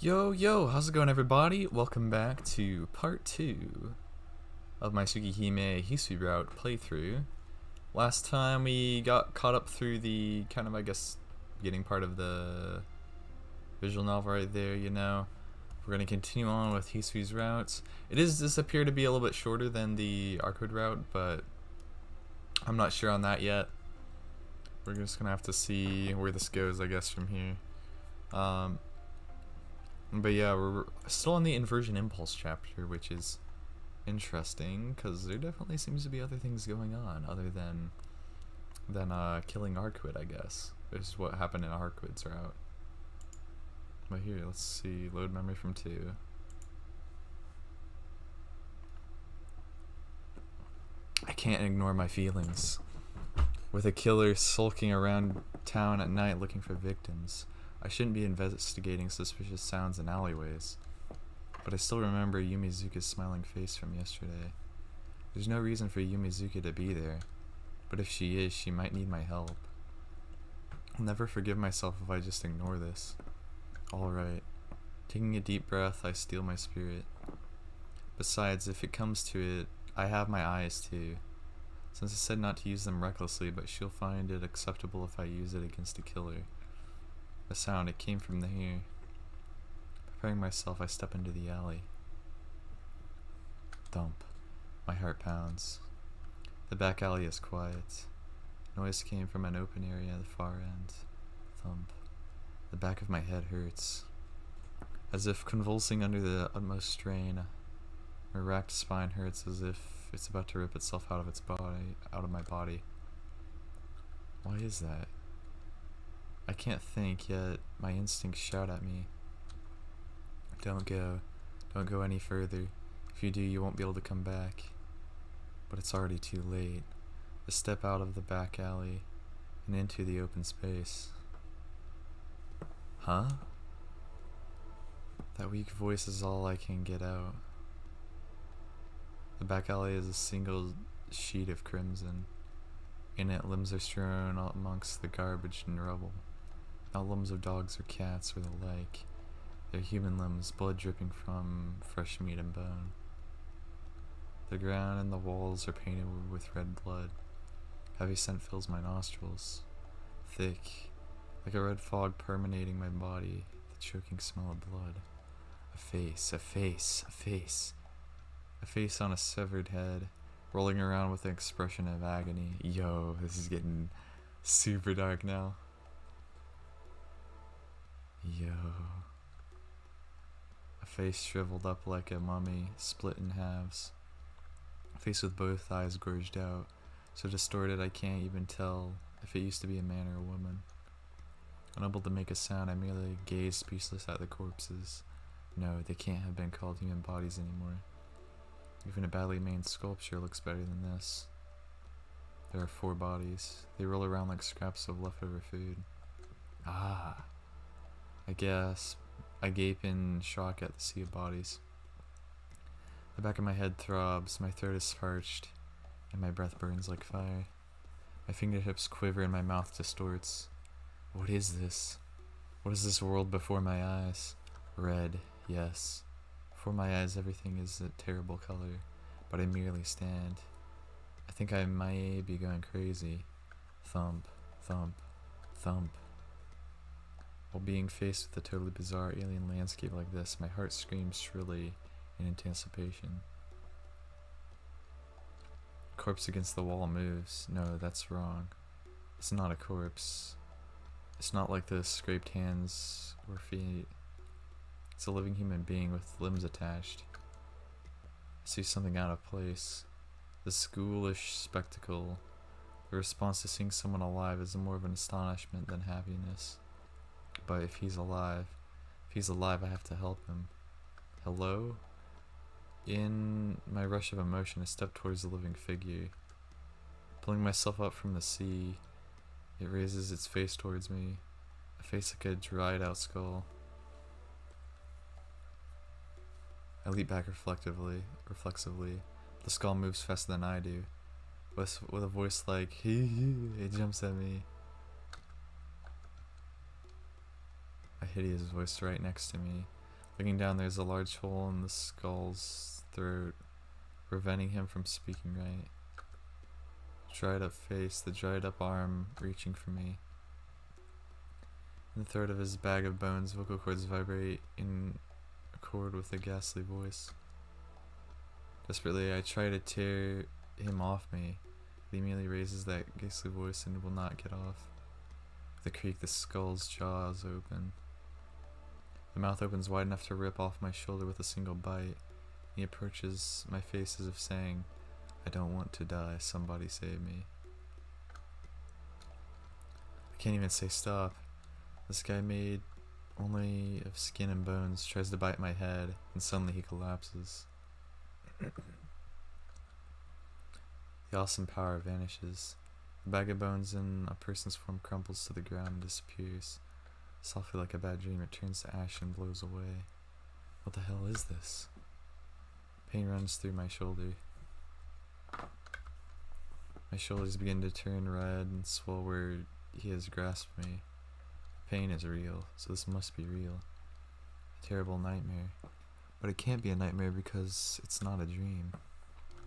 Yo, how's it going, everybody? Welcome back to part 2 of my Tsukihime Hisui Route playthrough. Last time we got caught up through the I guess, beginning part of the visual novel right there, you know. We're going to continue on with Hisui's routes. Does appear to be a little bit shorter than the Arcueid route, but I'm not sure on that yet. We're just going to have to see where this goes, I guess, from here. But yeah, we're still in the Inversion Impulse chapter, which is interesting, because there definitely seems to be other things going on, other than killing Arcueid, I guess. This is what happened in Arcueid's route. But here, let's see, load memory from 2. I can't ignore my feelings. With a killer sulking around town at night looking for victims, I shouldn't be investigating suspicious sounds in alleyways, but I still remember Yumizuka's smiling face from yesterday. There's no reason for Yumizuka to be there, but if she is, she might need my help. I'll never forgive myself if I just ignore this. Alright. Taking a deep breath, I steel my spirit. Besides, if it comes to it, I have my eyes too. Since I said not to use them recklessly, but she'll find it acceptable if I use it against a killer. The sound, it came from here. Preparing myself, I step into the alley. Thump. My heart pounds. The back alley is quiet. Noise came from an open area at the far end. Thump. The back of my head hurts. As if convulsing under the utmost strain. My racked spine hurts as if it's about to rip itself out of my body. Why is that? I can't think, yet my instincts shout at me. Don't go any further. If you do, you won't be able to come back. But it's already too late. I step out of the back alley and into the open space. Huh? That weak voice is all I can get out. The back alley is a single sheet of crimson. In it, limbs are strewn amongst the garbage and rubble. Not limbs of dogs or cats or the like. They're human limbs, blood dripping from fresh meat and bone. The ground and the walls are painted with red blood. Heavy scent fills my nostrils. Thick, like a red fog permeating my body, the choking smell of blood. A face, a face, a face. A face on a severed head, rolling around with an expression of agony. Yo, this is getting super dark now. Yo. A face shriveled up like a mummy, split in halves. A face with both eyes gorged out, so distorted I can't even tell if it used to be a man or a woman. Unable to make a sound, I merely gaze speechless at the corpses. No, they can't have been called human bodies anymore. Even a badly made sculpture looks better than this. There are 4 bodies. They roll around like scraps of leftover food. Ah. I guess. I gape in shock at the sea of bodies. The back of my head throbs, my throat is parched, and my breath burns like fire. My fingertips quiver and my mouth distorts. What is this? What is this world before my eyes? Red, yes. Before my eyes everything is a terrible color, but I merely stand. I think I might be going crazy. Thump, thump, thump. While being faced with a totally bizarre alien landscape like this, my heart screams shrilly in anticipation. Corpse against the wall moves. No, that's wrong. It's not a corpse. It's not like the scraped hands or feet. It's a living human being with limbs attached. I see something out of place. This ghoulish spectacle. The response to seeing someone alive is more of an astonishment than happiness. But if he's alive, I have to help him. Hello? In my rush of emotion, I step towards the living figure. Pulling myself up from the sea, it raises its face towards me. A face like a dried out skull. I leap back reflexively. The skull moves faster than I do. With a voice like, hee hee, it jumps at me. A hideous voice right next to me. Looking down, there's a large hole in the skull's throat, preventing him from speaking right. Dried up face, the dried up arm reaching for me. In the throat of his bag of bones, vocal cords vibrate in accord with a ghastly voice. Desperately, I try to tear him off me, but he immediately raises that ghastly voice and will not get off. With a creak, the skull's jaws open. The mouth opens wide enough to rip off my shoulder with a single bite. He approaches my face as if saying, "I don't want to die, somebody save me." I can't even say stop. This guy made only of skin and bones tries to bite my head, and suddenly he collapses. The awesome power vanishes. The bag of bones in a person's form crumbles to the ground and disappears. Softly like a bad dream, it turns to ash and blows away. What the hell is this? Pain runs through my shoulder. My shoulders begin to turn red and swell where he has grasped me. Pain is real, so this must be real. A terrible nightmare. But it can't be a nightmare because it's not a dream.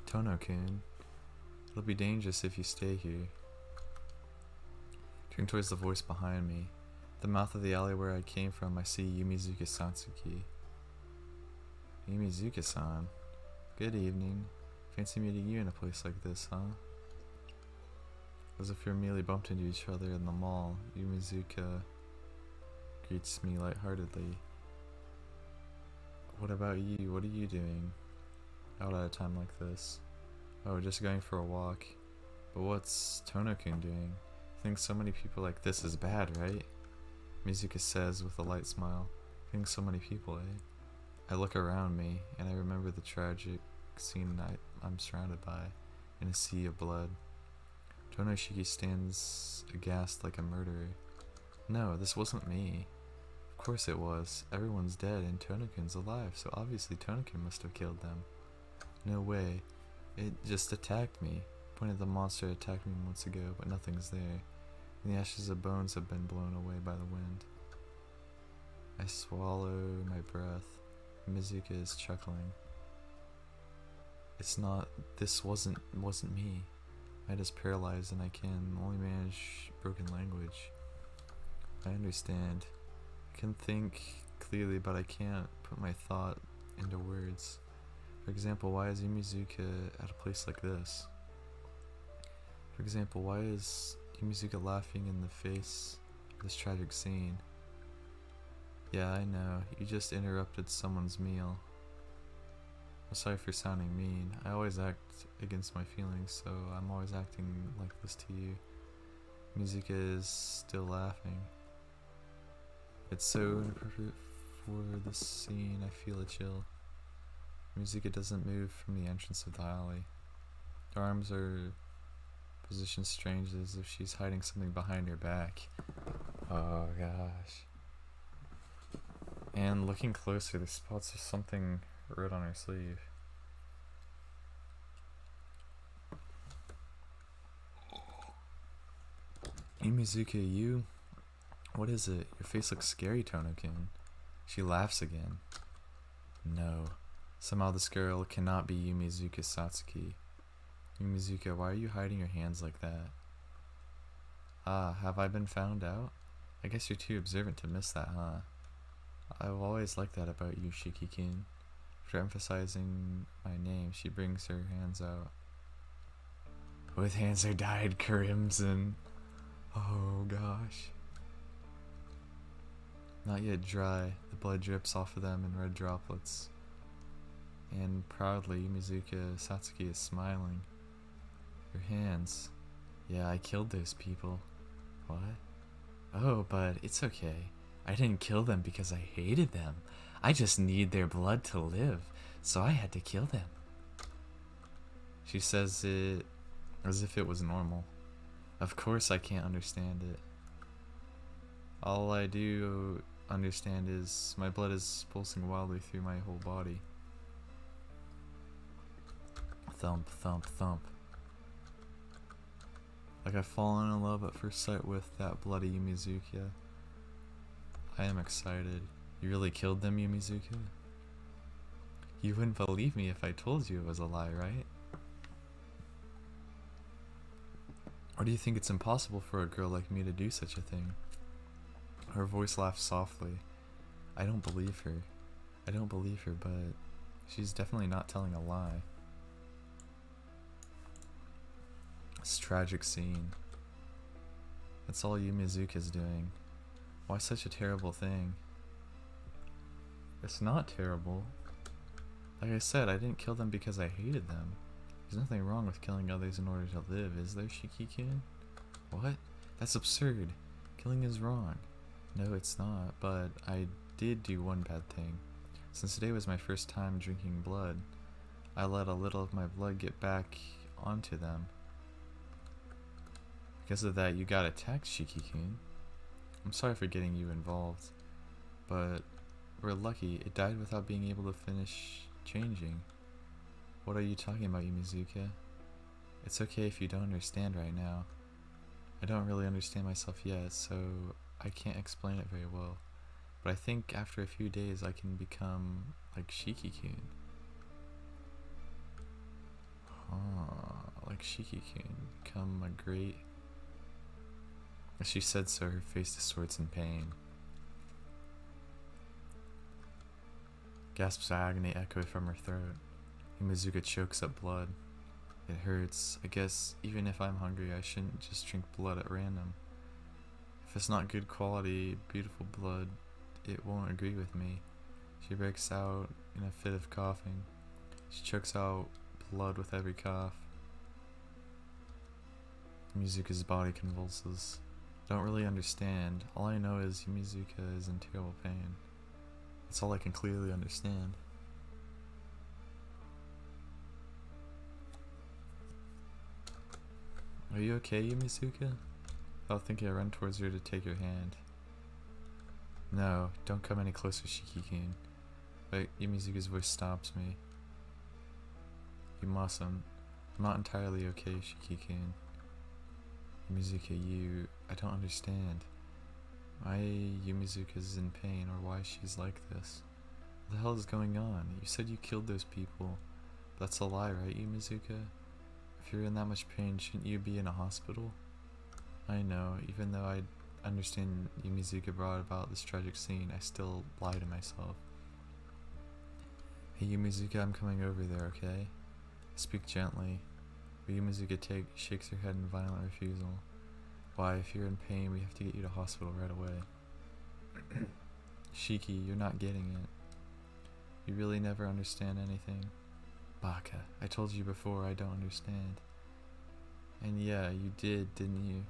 Tono-kun, it'll be dangerous if you stay here. Turn towards the voice behind me. At the mouth of the alley where I came from, I see Yumizuka Satsuki. Yumizuka-san, good evening. Fancy meeting you in a place like this, huh? As if we merely bumped into each other in the mall, Yumizuka greets me lightheartedly. What about you? What are you doing out at a time like this? Oh, just going for a walk. But what's Tono-kun doing? I think so many people like this is bad, right? Mizuka says with a light smile. I think so many people, eh? I look around me, and I remember the tragic scene I'm surrounded by, in a sea of blood. Tonoshiki stands aghast like a murderer. No, this wasn't me. Of course it was. Everyone's dead and Tono-kun's alive, so obviously Tono-kun must have killed them. No way. It just attacked me. Point at the monster attacked me months ago, but nothing's there. And the ashes of bones have been blown away by the wind. I swallow my breath. Mizuka is chuckling. It's not. This wasn't me. My head is paralyzed and I can only manage broken language. I understand. I can think clearly, but I can't put my thought into words. For example, why is Yumizuka at a place like this? For example, why is Yumizuka laughing in the face of this tragic scene? Yeah, I know. You just interrupted someone's meal. I'm sorry for sounding mean. I always act against my feelings, so I'm always acting like this to you. Mizuka is still laughing. It's so inappropriate for this scene, I feel a chill. Mizuka doesn't move from the entrance of the alley. Her arms are positioned strangely as if she's hiding something behind her back. Oh gosh. And looking closer, there's spots of something red on her sleeve. Hey Mizuka, you? What is it? Your face looks scary, Tono-kun. She laughs again. No. Somehow this girl cannot be Yumizuka Satsuki. Yumizuka, why are you hiding your hands like that? Ah, have I been found out? I guess you're too observant to miss that, huh? I've always liked that about you, Shiki-kun. After emphasizing my name, she brings her hands out. Both hands are dyed crimson. Oh gosh. Not yet dry, the blood drips off of them in red droplets. And proudly, Yumizuka Satsuki is smiling. Her hands. Yeah, I killed those people. What? Oh, but it's okay. I didn't kill them because I hated them. I just need their blood to live, so I had to kill them. She says it as if it was normal. Of course I can't understand it. All I do understand is my blood is pulsing wildly through my whole body. Thump, thump, thump. Like I've fallen in love at first sight with that bloody Yumizuka. I am excited. You really killed them, Yumizuka? You wouldn't believe me if I told you it was a lie, right? Or do you think it's impossible for a girl like me to do such a thing? Her voice laughed softly. I don't believe her. I don't believe her, but she's definitely not telling a lie. This tragic scene. That's all Yumizuka's doing. Why such a terrible thing? It's not terrible. Like I said, I didn't kill them because I hated them. There's nothing wrong with killing others in order to live, is there, Shiki-kun? What? That's absurd. Killing is wrong. No, it's not, but I did do one bad thing. Since today was my first time drinking blood, I let a little of my blood get back onto them. Because of that, you got attacked, Shiki-kun. I'm sorry for getting you involved, but we're lucky it died without being able to finish changing. What are you talking about, Yumizuka? It's okay if you don't understand right now. I don't really understand myself yet, so I can't explain it very well. But I think after a few days I can become like Shiki-kun. Like Shiki-kun. Become a great... As she said so, her face distorts in pain. Gasps of agony echo from her throat. Yumizuka chokes up blood. It hurts. I guess even if I'm hungry, I shouldn't just drink blood at random. If it's not good quality, beautiful blood, it won't agree with me. She breaks out in a fit of coughing. She chokes out blood with every cough. Yumizuka's body convulses. I don't really understand. All I know is Yumizuka is in terrible pain. That's all I can clearly understand. Are you okay, Yumizuka? Without thinking, I run towards her to take her hand. No, don't come any closer, Shiki-kun. But Yumizuka's voice stops me. You mustn't. I'm not entirely okay, Shiki-kun. Yumizuka, I don't understand. Why Yumizuka's in pain or why she's like this. What the hell is going on? You said you killed those people. That's a lie, right, Yumizuka? If you're in that much pain, shouldn't you be in a hospital? I know, even though I understand Yumizuka brought about this tragic scene, I still lie to myself. Hey Yumizuka, I'm coming over there, okay? I speak gently, but Yumizuka shakes her head in violent refusal. Why, if you're in pain, we have to get you to hospital right away. Shiki, you're not getting it. You really never understand anything. Baka, I told you before I don't understand. And yeah, you did, didn't you?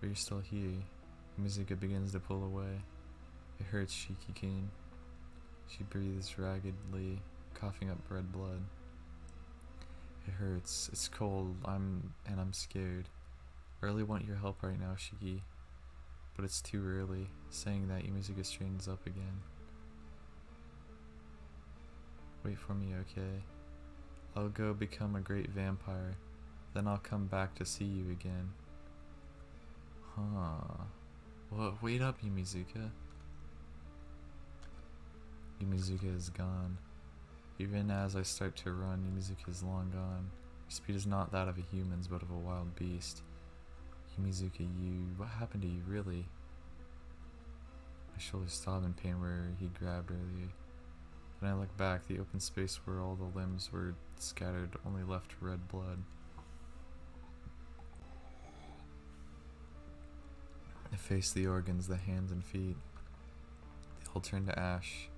But you're still here. Yumizuka begins to pull away. It hurts, Shiki-kun. She breathes raggedly, coughing up red blood. It hurts. It's cold. I'm scared. I really want your help right now, Shiki. But it's too early. Saying that, Yumizuka straightens up again. Wait for me, okay? I'll go become a great vampire. Then I'll come back to see you again. Huh. Well, wait up, Yumizuka. Yumizuka is gone. Even as I start to run, Yumizuka is long gone. Her speed is not that of a human's, but of a wild beast. Yumizuka, what happened to you, really? My shoulders throb in pain where he grabbed earlier. When I look back, the open space where all the limbs were scattered only left red blood. I face the organs, the hands and feet. They all turn to ash,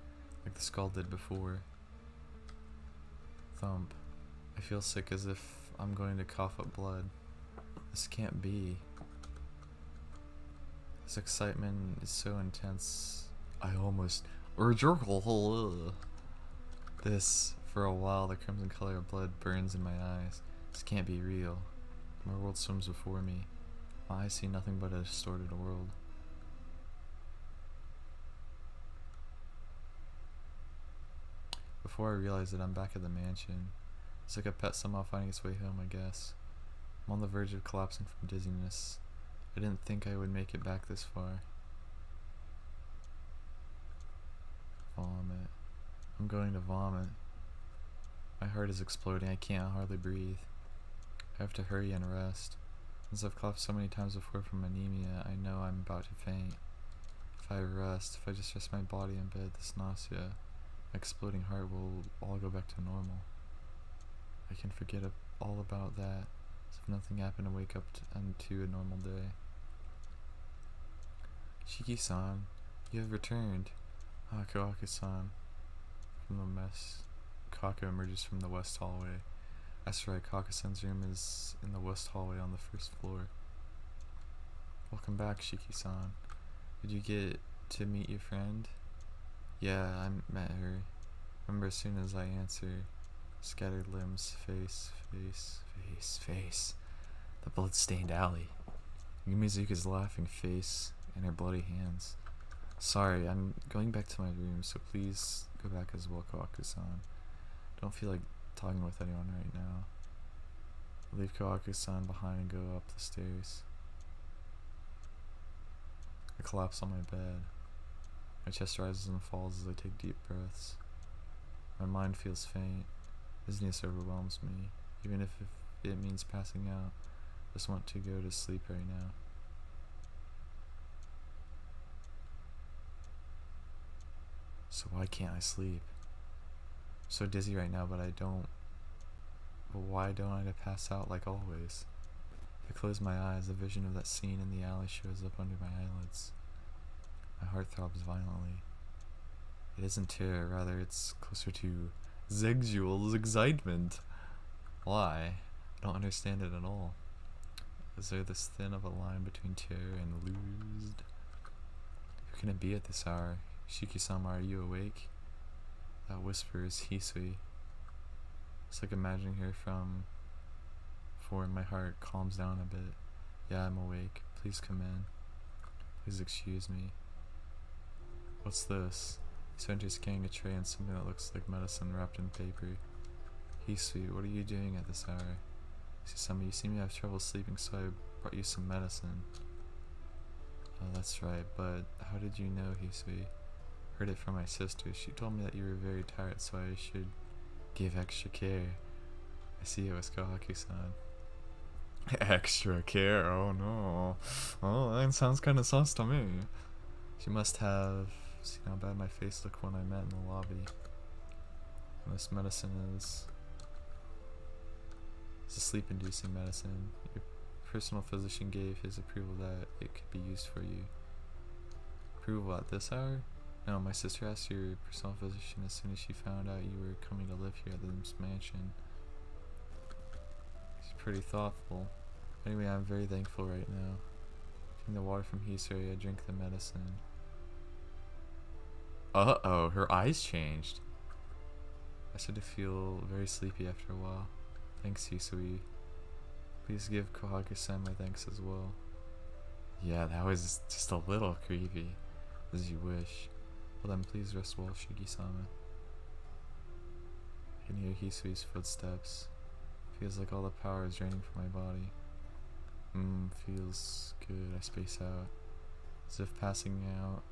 like the skull did before. Thump. I feel sick as if I'm going to cough up blood. This can't be. This excitement is so intense. I almost... This, for a while, the crimson color of blood burns in my eyes. This can't be real. My world swims before me. My eyes see nothing but a distorted world. Before I realize it, I'm back at the mansion. It's like a pet somehow finding its way home, I guess. I'm on the verge of collapsing from dizziness. I didn't think I would make it back this far. Vomit. I'm going to vomit. My heart is exploding. I can't hardly breathe. I have to hurry and rest. Since I've coughed so many times before from anemia, I know I'm about to faint. If I just rest my body in bed, this nausea, my exploding heart will all go back to normal. I can forget all about that, as if nothing happened, and wake up to a normal day. Shiki-san, you have returned. Ah, Kohaku-san. From the mess, Kohaku emerges from the west hallway. That's right, Kohaku-san's room is in the west hallway on the first floor. Welcome back, Shiki-san. Did you get to meet your friend? Yeah, I met her. Remember, as soon as I answer, scattered limbs, face. The blood-stained alley. Yumizuka's laughing face and her bloody hands. Sorry, I'm going back to my room, so please go back as well, Kohaku-san. Don't feel like talking with anyone right now. I'll leave Kohaku-san behind and go up the stairs. I collapse on my bed. My chest rises and falls as I take deep breaths. My mind feels faint. Dizziness overwhelms me, even if it means passing out. I just want to go to sleep right now. So why can't I sleep? I'm so dizzy right now, but why don't I pass out like always? If I close my eyes, the vision of that scene in the alley shows up under my eyelids. My heart throbs violently. It isn't terror, rather it's closer to sexual excitement. Why? I don't understand it at all. Is there this thin of a line between terror and losed? Who can it be at this hour? Shiki-sama, are you awake? That whisper is Hisui. It's like imagining her from before. My heart calms down a bit. Yeah, I'm awake. Please come in. Please excuse me. What's this? Hisui enters carrying a tray and something that looks like medicine wrapped in paper. Hisui, what are you doing at this hour? Shiki-sama, you seem to have trouble sleeping, so I brought you some medicine. Oh, that's right, but how did you know, Hisui? Heard it from my sister. She told me that you were very tired, so I should give extra care. I see it was Kohaku-san. Extra care? Oh no. Oh, that sounds kind of sus to me. She must have seen how bad my face looked when I met in the lobby. And this medicine is a sleep-inducing medicine. Your personal physician gave his approval that it could be used for you. Approval at this hour? No, my sister asked your personal physician as soon as she found out you were coming to live here at this mansion. She's pretty thoughtful. Anyway, I'm very thankful right now. Taking the water from Hisui, I drink the medicine. Uh-oh, her eyes changed. I started to feel very sleepy after a while. Thanks, Hisui. Please give Kohaku-san my thanks as well. Yeah, that was just a little creepy. As you wish. Well then, please rest well, Shiki-sama. I can hear Hisui's footsteps. Feels like all the power is draining from my body. Feels good. I space out. As if passing out.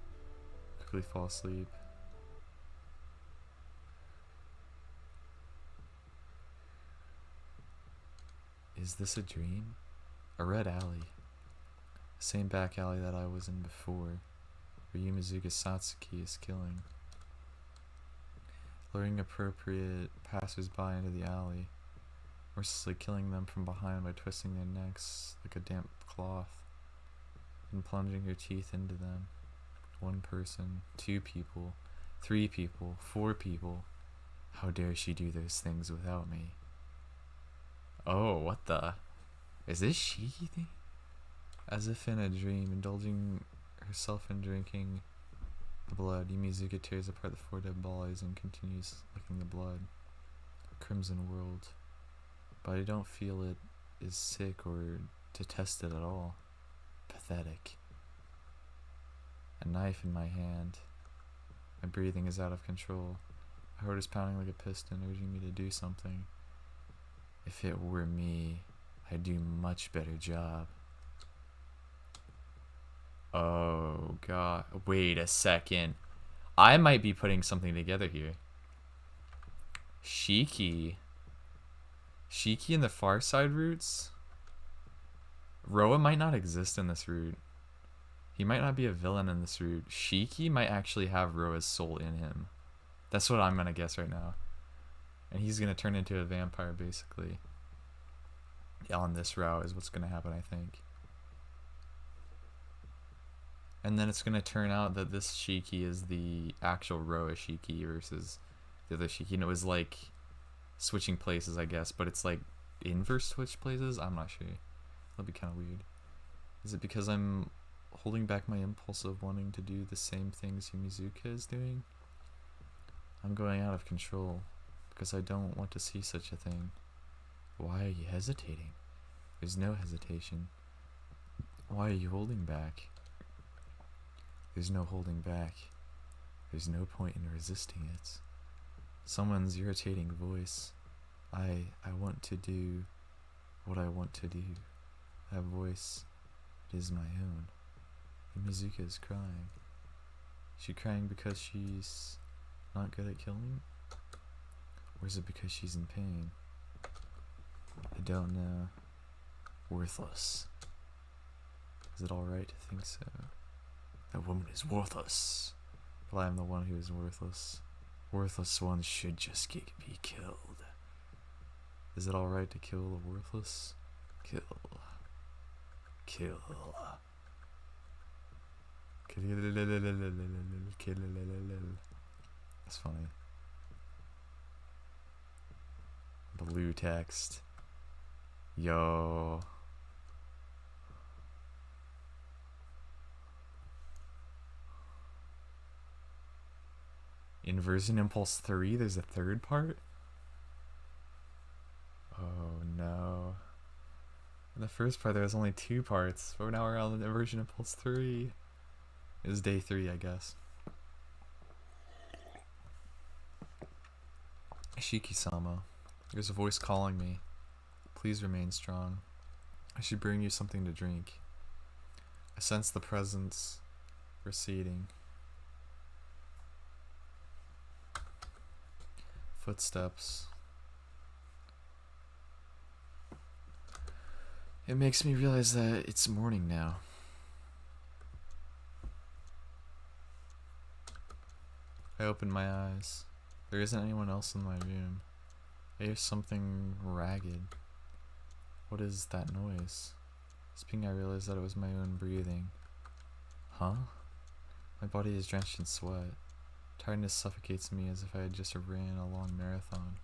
Quickly fall asleep. Is this a dream? A red alley. The same back alley that I was in before, where Yumizuka Satsuki is killing. Luring appropriate passers-by into the alley, mercilessly killing them from behind by twisting their necks like a damp cloth, and plunging her teeth into them. 1 person, 2 people, 3 people, 4 people. How dare she do those things without me? Oh, what the? Is this Shiki thing? As if in a dream, indulging herself in drinking the blood, Yumizuka tears apart the 4 dead bodies and continues licking the blood. Crimson world. But I don't feel it is sick or detest it at all. Pathetic. A knife in my hand. My breathing is out of control. My heart is pounding like a piston, urging me to do something. If it were me, I'd do a much better job. Oh god, wait a second. I might be putting something together here. Shiki. Shiki and the Far Side routes? Roa might not exist in this route. He might not be a villain in this route. Shiki might actually have Roa's soul in him. That's what I'm gonna guess right now. And he's gonna turn into a vampire, basically. Yeah, on this route is what's gonna happen, I think. And then it's gonna turn out that this Shiki is the actual Roa Shiki versus the other Shiki. And it was like switching places, I guess, but it's like inverse switch places? I'm not sure. That'll be kind of weird. Is it because I'm holding back my impulse of wanting to do the same things Yumizuka is doing? I'm going out of control because I don't want to see such a thing. Why are you hesitating? There's no hesitation. Why are you holding back? There's no holding back. There's no point in resisting it. Someone's irritating voice. I want to do what I want to do. That voice, it is my own. Yumizuka is crying. Is she crying because she's not good at killing? Or is it because she's in pain? I don't know. Worthless. Is it alright to think so? That woman is worthless. But I am the one who is worthless. Worthless ones should just be killed. Is it alright to kill the worthless? Kill. Kill. That's funny. Blue text. Yo. Inversion Impulse 3, there's a third part? Oh no. In the first part there was only 2 parts, but now we're on the Inversion Impulse 3. It was day 3, I guess. Shiki-sama. There's a voice calling me. Please remain strong. I should bring you something to drink. I sense the presence receding. Footsteps. It makes me realize that it's morning now. I open my eyes. There isn't anyone else in my room. I hear something ragged. What is that noise? Speaking, I realized that it was my own breathing. Huh? My body is drenched in sweat. Tiredness suffocates me as if I had just ran a long marathon.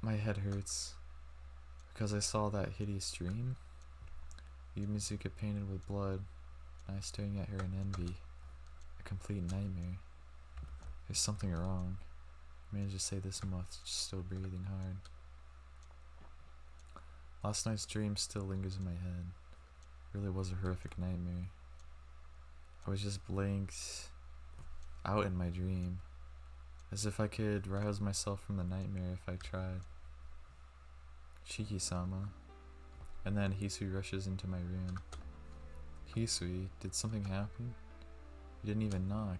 My head hurts. Because I saw that hideous dream? Yumizuka painted with blood, and I staring at her in envy. A complete nightmare. There's something wrong. I managed to say this much, still breathing hard. Last night's dream still lingers in my head. It really was a horrific nightmare. I was just blanked out in my dream, as if I could rouse myself from the nightmare if I tried. Shiki-sama. And then Hisui rushes into my room. Hisui, did something happen? You didn't even knock.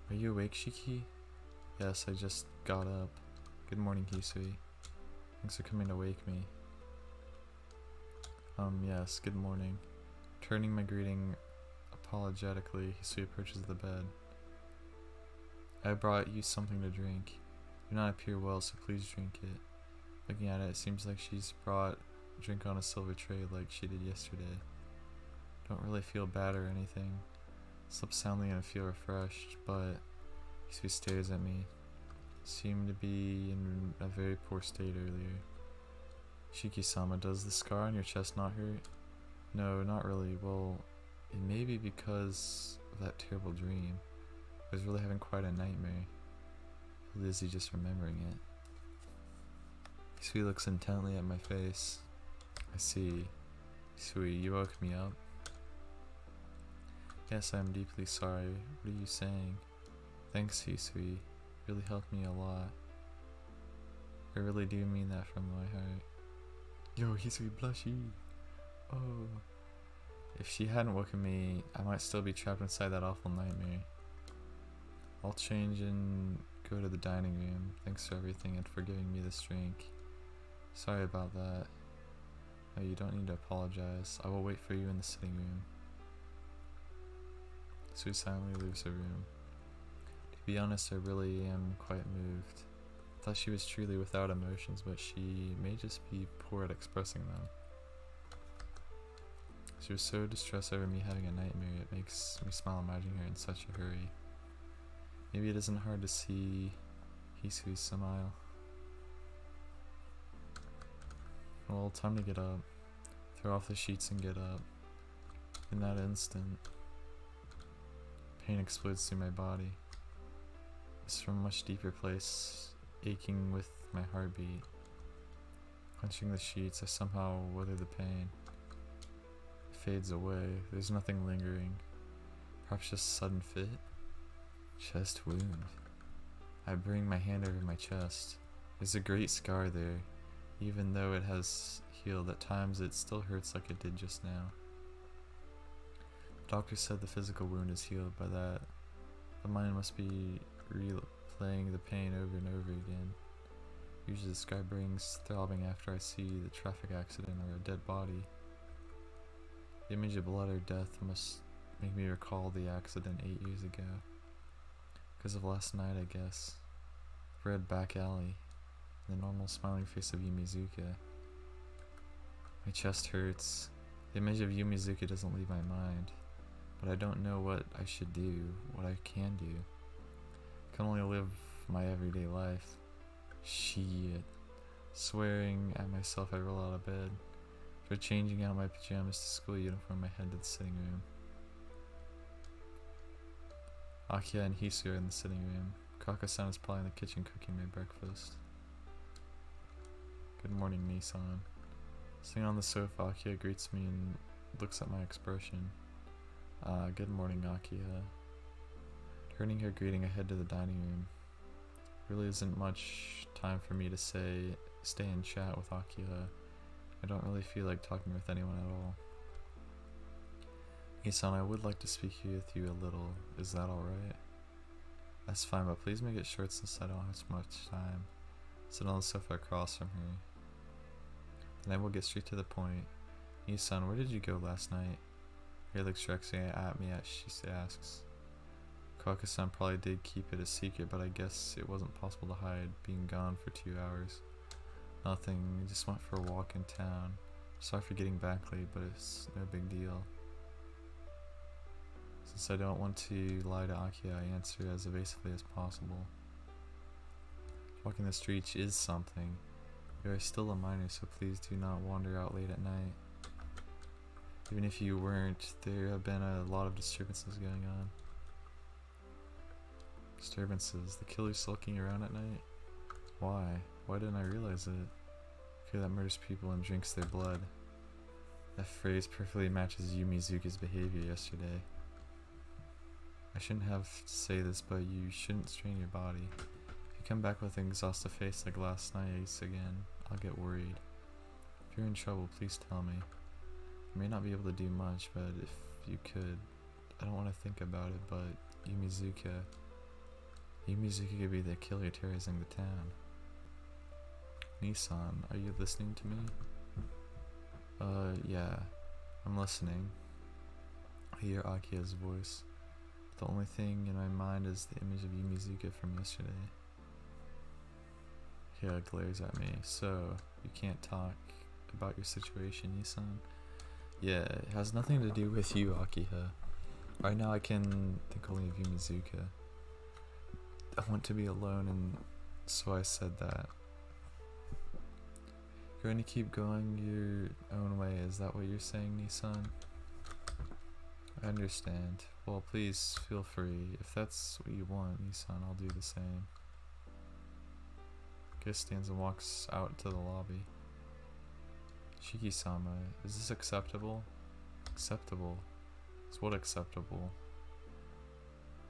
Are you awake, Shiki? Yes, I just got up. Good morning, Hisui. Thanks for coming to wake me. Yes, good morning. Turning my greeting apologetically, Hisui approaches the bed. I brought you something to drink. You do not appear well, so please drink it. Looking at it, it seems like she's brought a drink on a silver tray like she did yesterday. Don't really feel bad or anything. Slept soundly and feel refreshed, but Hisui stares at me. Seemed to be in a very poor state earlier. Shiki-sama, does the scar on your chest not hurt? No, not really. Well, it may be because of that terrible dream. I was really having quite a nightmare. Lizzie just remembering it. Hisui looks intently at my face. I see. Hisui, you woke me up. Yes, I am deeply sorry. What are you saying? Thanks, Hisui. Really helped me a lot. I really do mean that from my heart. Yo, Hisui blushy. Oh. If she hadn't woken me, I might still be trapped inside that awful nightmare. I'll change and go to the dining room. Thanks for everything and for giving me this drink. Sorry about that. No, you don't need to apologize. I will wait for you in the sitting room. Hisui silently leaves her room. To be honest, I really am quite moved. I thought she was truly without emotions, but she may just be poor at expressing them. She was so distressed over me having a nightmare, it makes me smile imagining her in such a hurry. Maybe it isn't hard to see Hisui smile. Well, time to get up. Throw off the sheets and get up. In that instant, pain explodes through my body. It's from a much deeper place, aching with my heartbeat. Clenching the sheets, I somehow weather the pain. It fades away, there's nothing lingering. Perhaps just a sudden fit? Chest wound. I bring my hand over my chest. There's a great scar there. Even though it has healed, at times it still hurts like it did just now. The doctor said the physical wound is healed by that. The mind must be replaying the pain over and over again. Usually the scar brings throbbing after I see the traffic accident or a dead body. The image of blood or death must make me recall the accident 8 years ago. Because of last night, I guess. Red back alley. The normal smiling face of Yumizuka. My chest hurts. The image of Yumizuka doesn't leave my mind. But I don't know what I should do, what I can do. I can only live my everyday life. Shit. Swearing at myself, I roll out of bed. For changing out my pajamas to school uniform, I head to the sitting room. Akiya and Hisui are in the sitting room. Kaka-san is probably in the kitchen cooking my breakfast. Good morning, Nissan. Sitting on the sofa, Akiya greets me and looks at my expression. Good morning, Akiya. Turning her greeting, I head to the dining room. Really isn't much time for me to stay and chat with Akiya. I don't really feel like talking with anyone at all. Nissan, I would like to speak with you a little. Is that alright? That's fine, but please make it short since I don't have much time. Sit on the sofa across from her. Then I will get straight to the point. Nissan, where did you go last night? He looks directly at me as she asks. Kaka-san probably did keep it a secret, but I guess it wasn't possible to hide being gone for 2 hours. Nothing, I just went for a walk in town. Sorry for getting back late, but it's no big deal. Since I don't want to lie to Akiya, I answer as evasively as possible. Walking the streets is something. You are still a minor, so please do not wander out late at night. Even if you weren't, there have been a lot of disturbances going on. Disturbances? The killer sulking around at night? Why? Why didn't I realize it? Fear that murders people and drinks their blood. That phrase perfectly matches Yumizuka's behavior yesterday. I shouldn't have to say this, but you shouldn't strain your body. If you come back with an exhausted face like last night again, I'll get worried. If you're in trouble, please tell me. I may not be able to do much, but if you could, I don't want to think about it, but Yumizuka could be the killer terrorizing the town. Nissan, are you listening to me? Yeah, I'm listening. I hear Akiya's voice. The only thing in my mind is the image of Yumizuka from yesterday. Akiya glares at me. So, you can't talk about your situation, Nissan? Yeah, it has nothing to do with you, Akiya. Right now I can think only of Yumizuka. I want to be alone, and so I said that. You're going to keep going your own way, is that what you're saying, Nissan? I understand. Well, please feel free. If that's what you want, Nissan, I'll do the same. Akiya stands and walks out to the lobby. Shiki-sama, is this acceptable? Acceptable? Is what acceptable?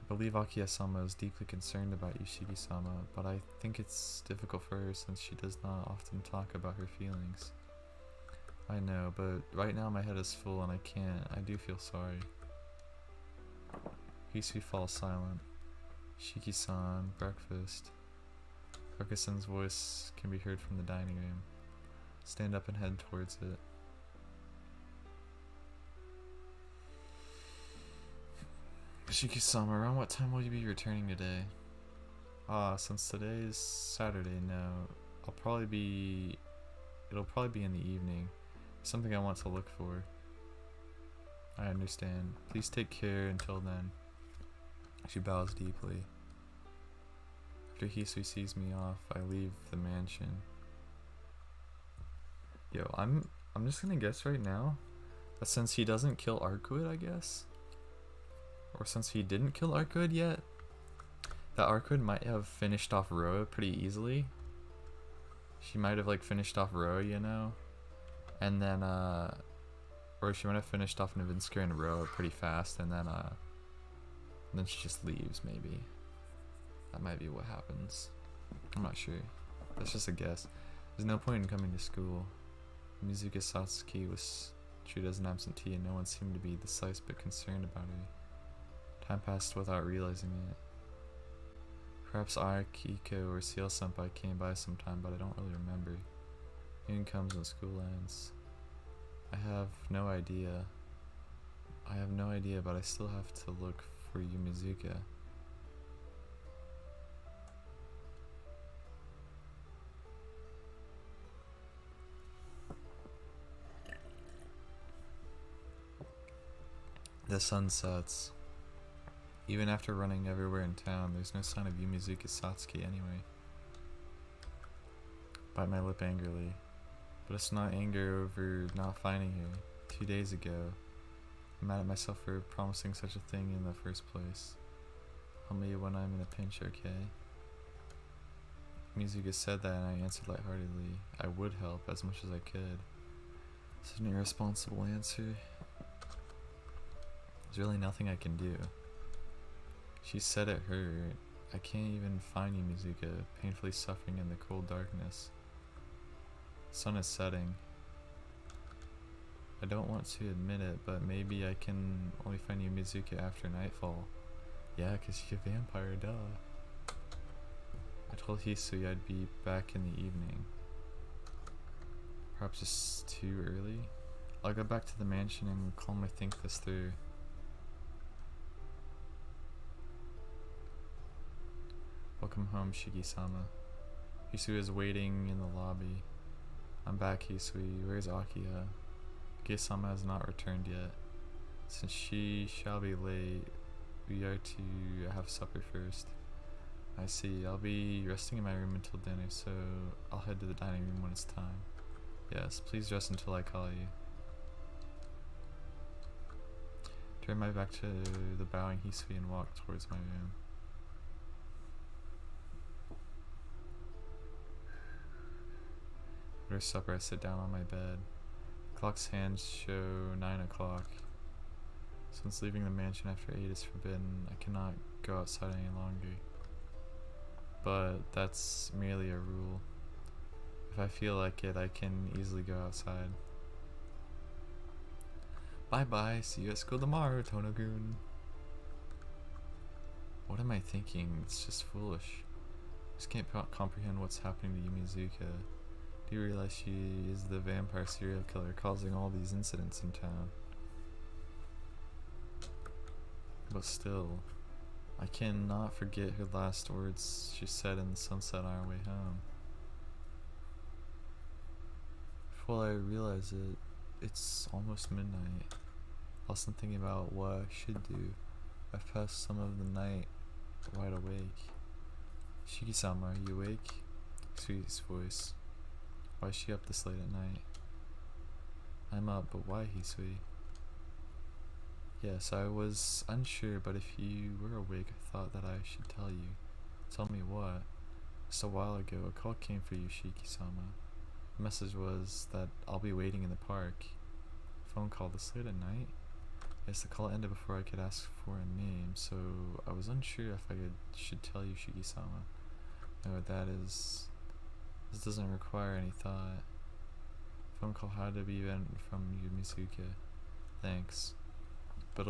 I believe Akiya-sama is deeply concerned about you, Shiki-sama, but I think it's difficult for her since she does not often talk about her feelings. I know, but right now my head is full and I can't. I do feel sorry. Hisui falls silent. Shiki-san, breakfast. Haruka-san's voice can be heard from the dining room. Stand up and head towards it. Shiki-sama, around what time will you be returning today? Since today is Saturday, no. It'll probably be in the evening. Something I want to look for. I understand. Please take care until then. She bows deeply. After Hisui sees me off, I leave the mansion. Yo, I'm just gonna guess right now that since he doesn't kill Arcueid, I guess, or since he didn't kill Arcueid yet, that Arcueid might have finished off Roa pretty easily. She might have like finished off Roa, you know, and then or she might have finished off Novinska and Roa pretty fast, and then she just leaves. Maybe that might be what happens. I'm not sure. That's just a guess. There's no point in coming to school. Yumizuka Satsuki was treated as an absentee, and no one seemed to be the slightest bit concerned about her. Time passed without realizing it. Perhaps Akiko or Seal Senpai came by sometime, but I don't really remember. Noon comes when school ends. I have no idea, but I still have to look for Yumizuka. The sun sets. Even after running everywhere in town, there's no sign of Yumizuka Satsuki anyway. Bite my lip angrily. But it's not anger over not finding her. 2 days ago, I'm mad at myself for promising such a thing in the first place. Help me when I'm in a pinch, okay? Yumizuka said that and I answered lightheartedly. I would help as much as I could. Such an irresponsible answer. There's really nothing I can do. She said it hurt. I can't even find Yumizuka, painfully suffering in the cold darkness. The sun is setting. I don't want to admit it, but maybe I can only find Yumizuka after nightfall. Yeah, 'cause she's a vampire, duh. I told Hisui I'd be back in the evening. Perhaps it's too early? I'll go back to the mansion and calmly think this through. Welcome home, Shiki-sama. Hisui is waiting in the lobby. I'm back, Hisui. Where's Akiya? Akiya-sama has not returned yet. Since she shall be late, we are to have supper first. I see. I'll be resting in my room until dinner, so I'll head to the dining room when it's time. Yes, please rest until I call you. Turn my back to the bowing Hisui and walk towards my room. After supper, I sit down on my bed. The clock's hands show 9 o'clock. Since leaving the mansion after 8 is forbidden, I cannot go outside any longer. But that's merely a rule. If I feel like it, I can easily go outside. Bye bye, see you at school tomorrow, Tonogun. What am I thinking? It's just foolish. I just can't comprehend what's happening to Yumizuka. Do you realize she is the vampire serial killer causing all these incidents in town? But still, I cannot forget her last words she said in the sunset on our way home. Before I realize it, it's almost midnight. Lost in thinking about what I should do. I've passed some of the night wide awake. Shiki-sama, are you awake? Sweetest voice. Why is she up this late at night? I'm up, but why, Hisui? Yes, I was unsure, but if you were awake, I thought that I should tell you. Tell me what? Just a while ago, a call came for you, Shiki-sama. The message was that I'll be waiting in the park. Phone call this late at night? Yes, the call ended before I could ask for a name, so I was unsure if I should tell you, Shiki-sama. No, this doesn't require any thought. Phone call had to be from Yumizuka. Thanks. But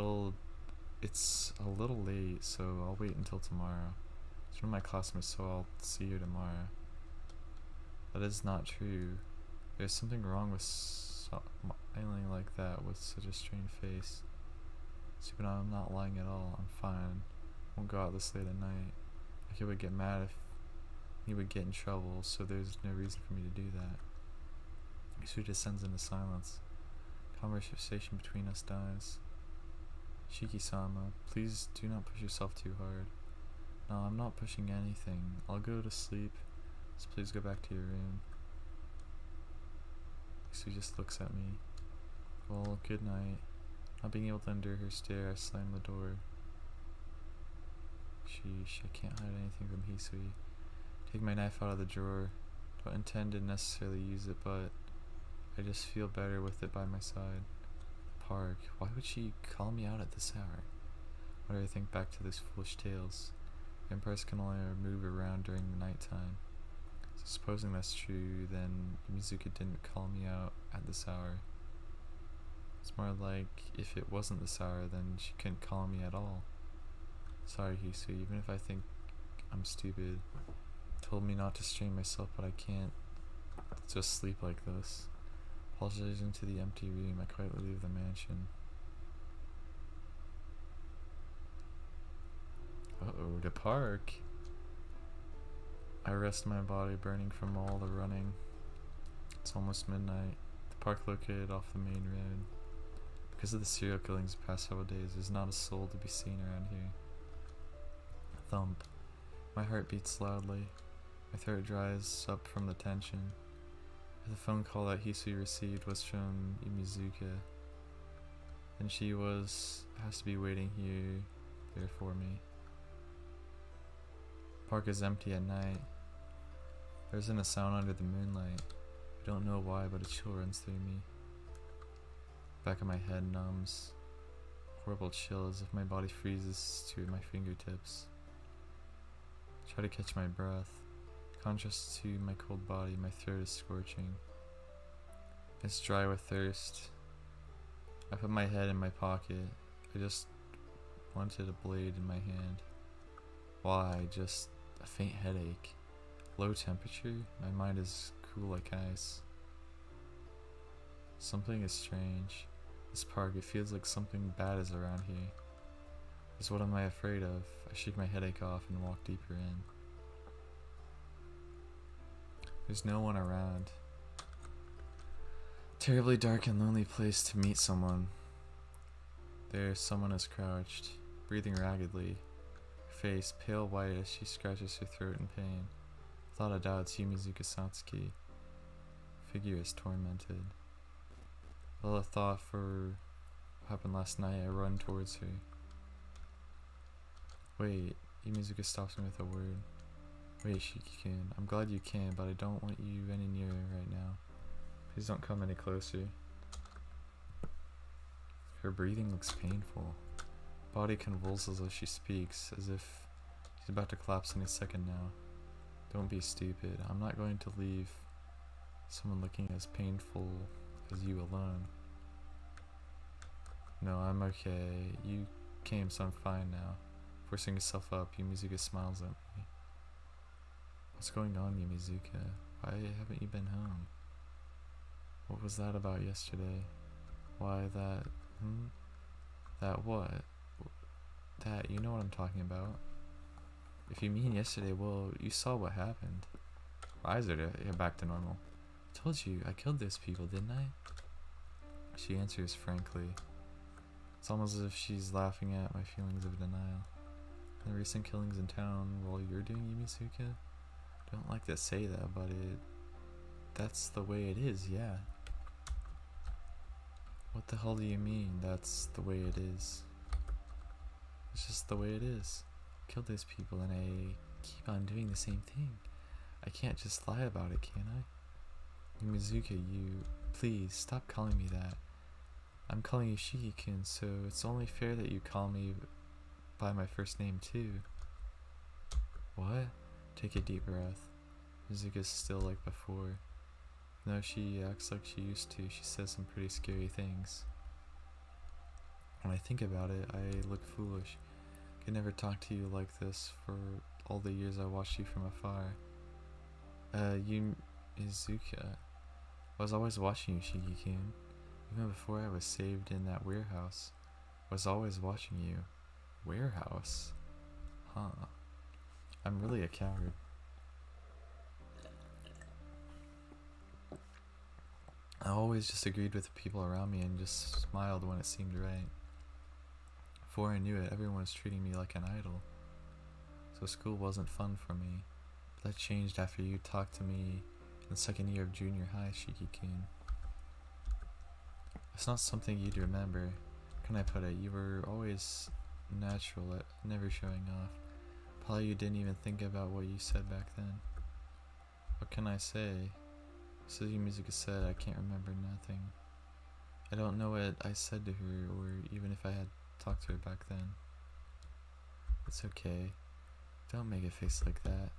it's a little late, so I'll wait until tomorrow. It's one of my classmates, so I'll see you tomorrow. That is not true. There's something wrong with smiling like that with such a strained face. But I'm not lying at all. I'm fine. Won't go out this late at night. Like, he would get mad if he would get in trouble, so there's no reason for me to do that. Hisui descends into silence. Conversation between us dies. Shiki-sama, please do not push yourself too hard. No, I'm not pushing anything. I'll go to sleep, so please go back to your room. Hisui just looks at me. Well, good night. Not being able to endure her stare, I slam the door. Sheesh, I can't hide anything from Hisui. Take my knife out of the drawer. Don't intend to necessarily use it, but I just feel better with it by my side. Park, why would she call me out at this hour? Why do I think back to those foolish tales? Vampires can only move around during the nighttime. So supposing that's true, then Yumizuka didn't call me out at this hour. It's more like, if it wasn't this hour, then she couldn't call me at all. Sorry, Hisui, even if I think I'm stupid. Told me not to strain myself, but I can't just sleep like this. Apologizing to the empty room, I quietly leave the mansion. Uh-oh, the park. I rest my body, burning from all the running. It's almost midnight. The park located off the main road. Because of the serial killings the past several days, there's not a soul to be seen around here. Thump. My heart beats loudly. My throat dries up from the tension. The phone call that Hisui received was from Yumizuka. And she has to be waiting there for me. The park is empty at night. There isn't a sound under the moonlight. I don't know why, but a chill runs through me. Back of my head numbs. Horrible chill, as if my body freezes to my fingertips. I try to catch my breath. Contrast to my cold body, my throat is scorching. It's dry with thirst. I put my head in my pocket. I just wanted a blade in my hand. Why? Just a faint headache. Low temperature? My mind is cool like ice. Something is strange. This park, it feels like something bad is around here. Just what am I afraid of? I shake my headache off and walk deeper in. There's no one around. Terribly dark and lonely place to meet someone. There, someone is crouched, breathing raggedly. Her face pale white as she scratches her throat in pain. Without a doubt, it's Yumizuka Satsuki. Figure is tormented. Well, a thought for what happened last night, I run towards her. Wait, Yumizuka stops me with a word. Wait, Shiki-kun, I'm glad you came, but I don't want you any nearer right now. Please don't come any closer. Her breathing looks painful. Body convulses as she speaks, as if she's about to collapse any second now. Don't be stupid. I'm not going to leave someone looking as painful as you alone. No, I'm okay. You came, so I'm fine now. Forcing herself up, Yumizuka smiles at me. What's going on, Yumizuka? Why haven't you been home? What was that about yesterday? Why that... That what? That, you know what I'm talking about. If you mean yesterday, well, you saw what happened. Her eyes are back to normal. I told you, I killed those people, didn't I? She answers frankly. It's almost as if she's laughing at my feelings of denial. The recent killings in town while you're doing Yumizuka? Don't like to say that, but that's the way it is, yeah. What the hell do you mean, that's the way it is? It's just the way it is. I killed those people and I keep on doing the same thing. I can't just lie about it, can I? Yumizuka, please, stop calling me that. I'm calling you Shiki-kun, so it's only fair that you call me by my first name too. What? Take a deep breath. Music is still like before. No, she acts like she used to. She says some pretty scary things. When I think about it, I look foolish. I could never talk to you like this for all the years I watched you from afar. Yumizuka. I was always watching you, Shiki-kun. Even before I was saved in that warehouse. I was always watching you. Warehouse? Huh. I'm really a coward. I always just agreed with the people around me and just smiled when it seemed right. Before I knew it, everyone was treating me like an idol. So school wasn't fun for me. But that changed after you talked to me in the second year of junior high, Shiki-kun. It's not something you'd remember. How can I put it? You were always natural at never showing off. Probably you didn't even think about what you said back then. What can I say? So Yumizuka said, I can't remember nothing. I don't know what I said to her, or even if I had talked to her back then. It's okay. Don't make a face like that.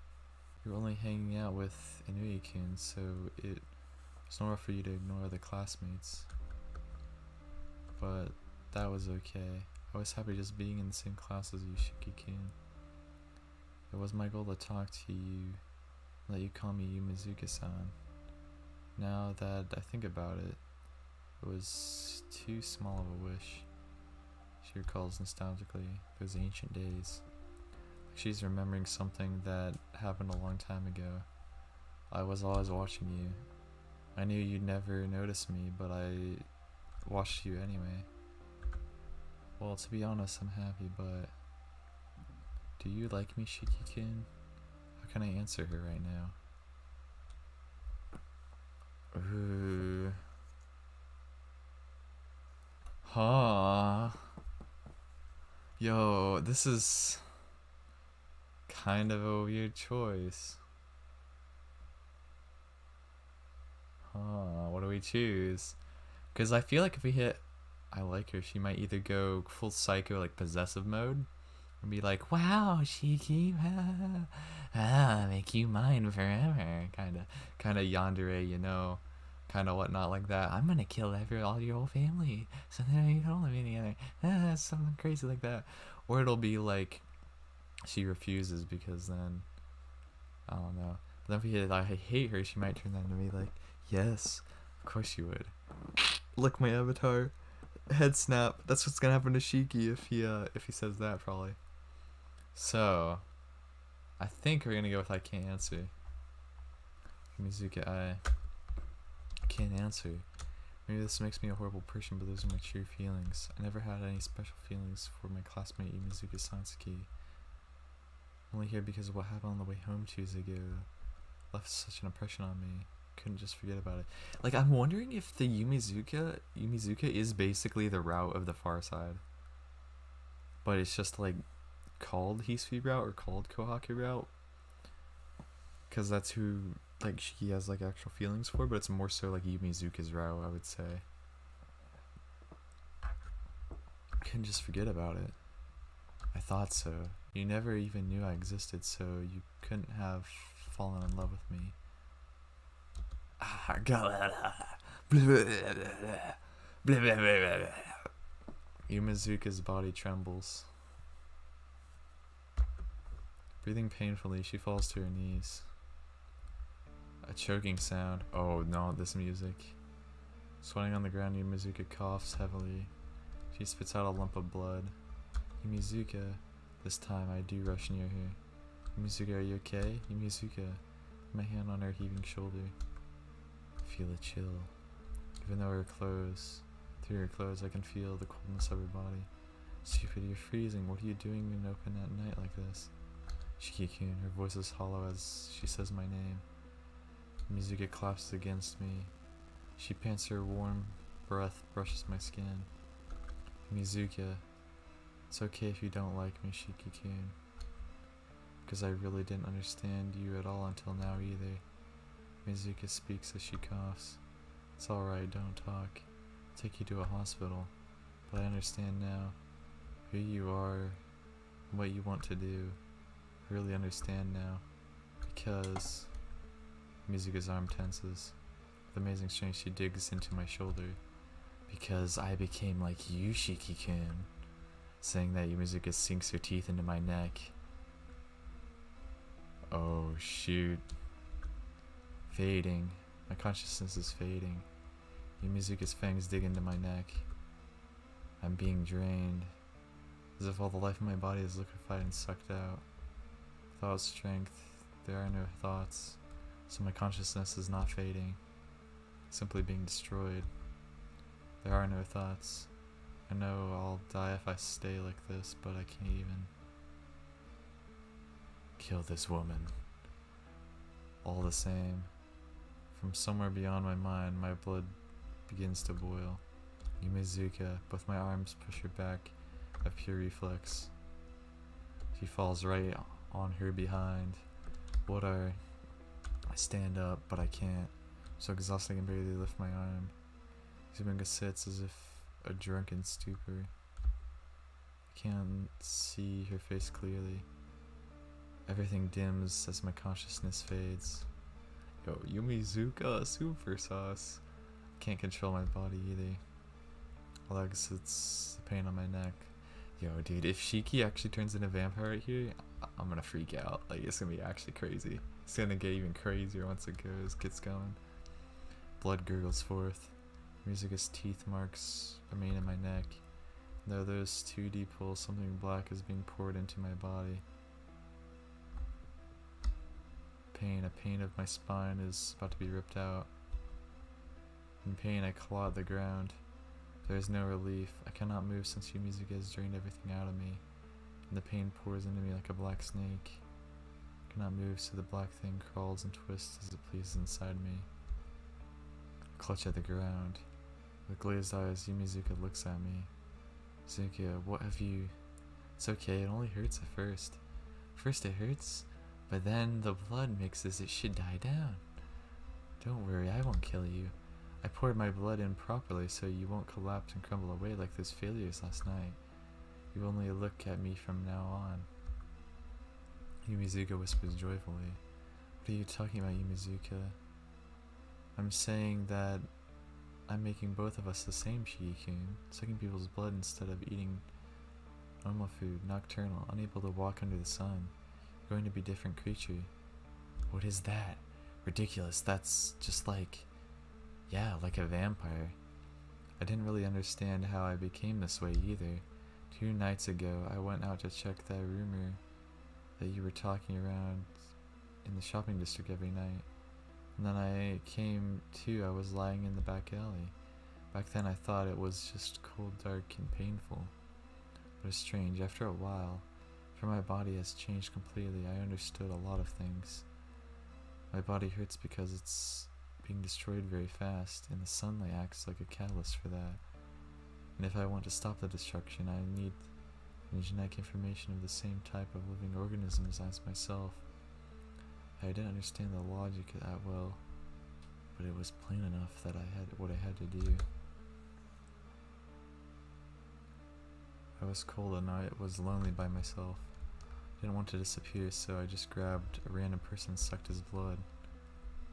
You're only hanging out with Inui-kun, so it's normal for you to ignore the classmates. But that was okay. I was happy just being in the same class as you, Shiki-kun. It was my goal to talk to you, let you call me Yumizuka-san. Now that I think about it, it was too small of a wish. She recalls nostalgically those ancient days. Like she's remembering something that happened a long time ago. I was always watching you. I knew you'd never notice me, but I watched you anyway. Well, to be honest, I'm happy, but do you like me, Shiki-kun? How can I answer her right now? Ooh. Huh. Yo, this is kind of a weird choice. Huh, what do we choose? Because I feel like if we hit I like her, she might either go full psycho, like possessive mode, and be like, wow, Shiki, make you mine forever, kind of yandere, you know, kind of whatnot like that. I'm gonna kill all your whole family, so then you can only be together, something crazy like that. Or it'll be like, she refuses because then, I don't know. But then if we hit I hate her, she might turn that into me like, yes, of course you would. Look, my avatar. Head snap. That's what's gonna happen to Shiki if he says that, probably. So I think we're gonna go with I can't answer. Yumizuka, I can't answer. Maybe this makes me a horrible person, but those are my true feelings. I never had any special feelings for my classmate Yumizuka Satsuki. I'm only here because of what happened on the way home Tuesday ago. Left such an impression on me. Couldn't just forget about it. Like, I'm wondering if the Yumizuka is basically the route of the far side, but it's just like called Hisui route or called Kohaku route, because that's who like Shiki has like actual feelings for, but it's more so like Yumizuka's route, I would say. Couldn't just forget about it. I thought so. You never even knew I existed, so you couldn't have fallen in love with me. Yumizuka's body trembles. Breathing painfully, she falls to her knees. A choking sound. Oh no, this music. Sweating on the ground, Yumizuka coughs heavily. She spits out a lump of blood. Yumizuka. This time I do rush near her. Yumizuka, are you okay? Yumizuka. My hand on her heaving shoulder. Feel a chill. Even though through her clothes, I can feel the coldness of her body. Stupid, you're freezing. What are you doing in open at night like this? Shiki-kun, her voice is hollow as she says my name. Yumizuka collapses against me. She pants, her warm breath brushes my skin. Yumizuka, it's okay if you don't like me, Shiki-kun. Because I really didn't understand you at all until now either. Yumizuka speaks as she coughs. It's alright, don't talk. I'll take you to a hospital. But I understand now who you are and what you want to do. I really understand now. Because Yumizuka's arm tenses. With amazing strength, she digs into my shoulder. Because I became like you, Shiki-kun. Saying that, Yumizuka sinks her teeth into my neck. Oh, shoot. Fading. My consciousness is fading. Yumizuka's fangs dig into my neck. I'm being drained. As if all the life in my body is liquefied and sucked out. Without strength, there are no thoughts. So my consciousness is not fading. Simply being destroyed. There are no thoughts. I know I'll die if I stay like this, but I can't even kill this woman. All the same, from somewhere beyond my mind, my blood begins to boil. Yumizuka, both my arms push her back of pure reflex. She falls right on her behind. I stand up, but I can't. So exhausted I can barely lift my arm. Yumizuka sits as if a drunken stupor. I can't see her face clearly. Everything dims as my consciousness fades. Yo, Yumizuka, super sauce. Can't control my body either. All I guess it's the pain on my neck. Yo, dude, if Shiki actually turns into a vampire right here, I'm gonna freak out. Like, it's gonna be actually crazy. It's gonna get even crazier once it gets going. Blood gurgles forth. Yumizuka's teeth marks remain in my neck. Though those 2D pulls, something black is being poured into my body. A pain of my spine is about to be ripped out. In pain, I claw at the ground. There is no relief. I cannot move since Yumizuka has drained everything out of me, and the pain pours into me like a black snake. I cannot move, so the black thing crawls and twists as it pleases inside me. I clutch at the ground. With glazed eyes, Yumizuka looks at me. Zuka, what have you... It's okay, it only hurts at first. First it hurts, but then the blood mixes, it should die down. Don't worry, I won't kill you. I poured my blood in properly so you won't collapse and crumble away like those failures last night. You only look at me from now on. Yumizuka whispers joyfully. What are you talking about, Yumizuka? I'm saying that I'm making both of us the same, Shiki-kun. Sucking people's blood instead of eating normal food, nocturnal, unable to walk under the sun. You're going to be a different creature. What is that? Ridiculous, that's just like... Yeah, like a vampire. I didn't really understand how I became this way either. 2 nights ago, I went out to check that rumor that you were talking around in the shopping district every night. And then I came to, I was lying in the back alley. Back then I thought it was just cold, dark, and painful. But it's strange, after a while, after my body has changed completely, I understood a lot of things. My body hurts because it's being destroyed very fast, and the sunlight acts like a catalyst for that. And if I want to stop the destruction, I need genetic information of the same type of living organisms as myself. I didn't understand the logic that well, but it was plain enough that I had what I had to do. I was cold and I was lonely by myself. I didn't want to disappear, so I just grabbed a random person and sucked his blood.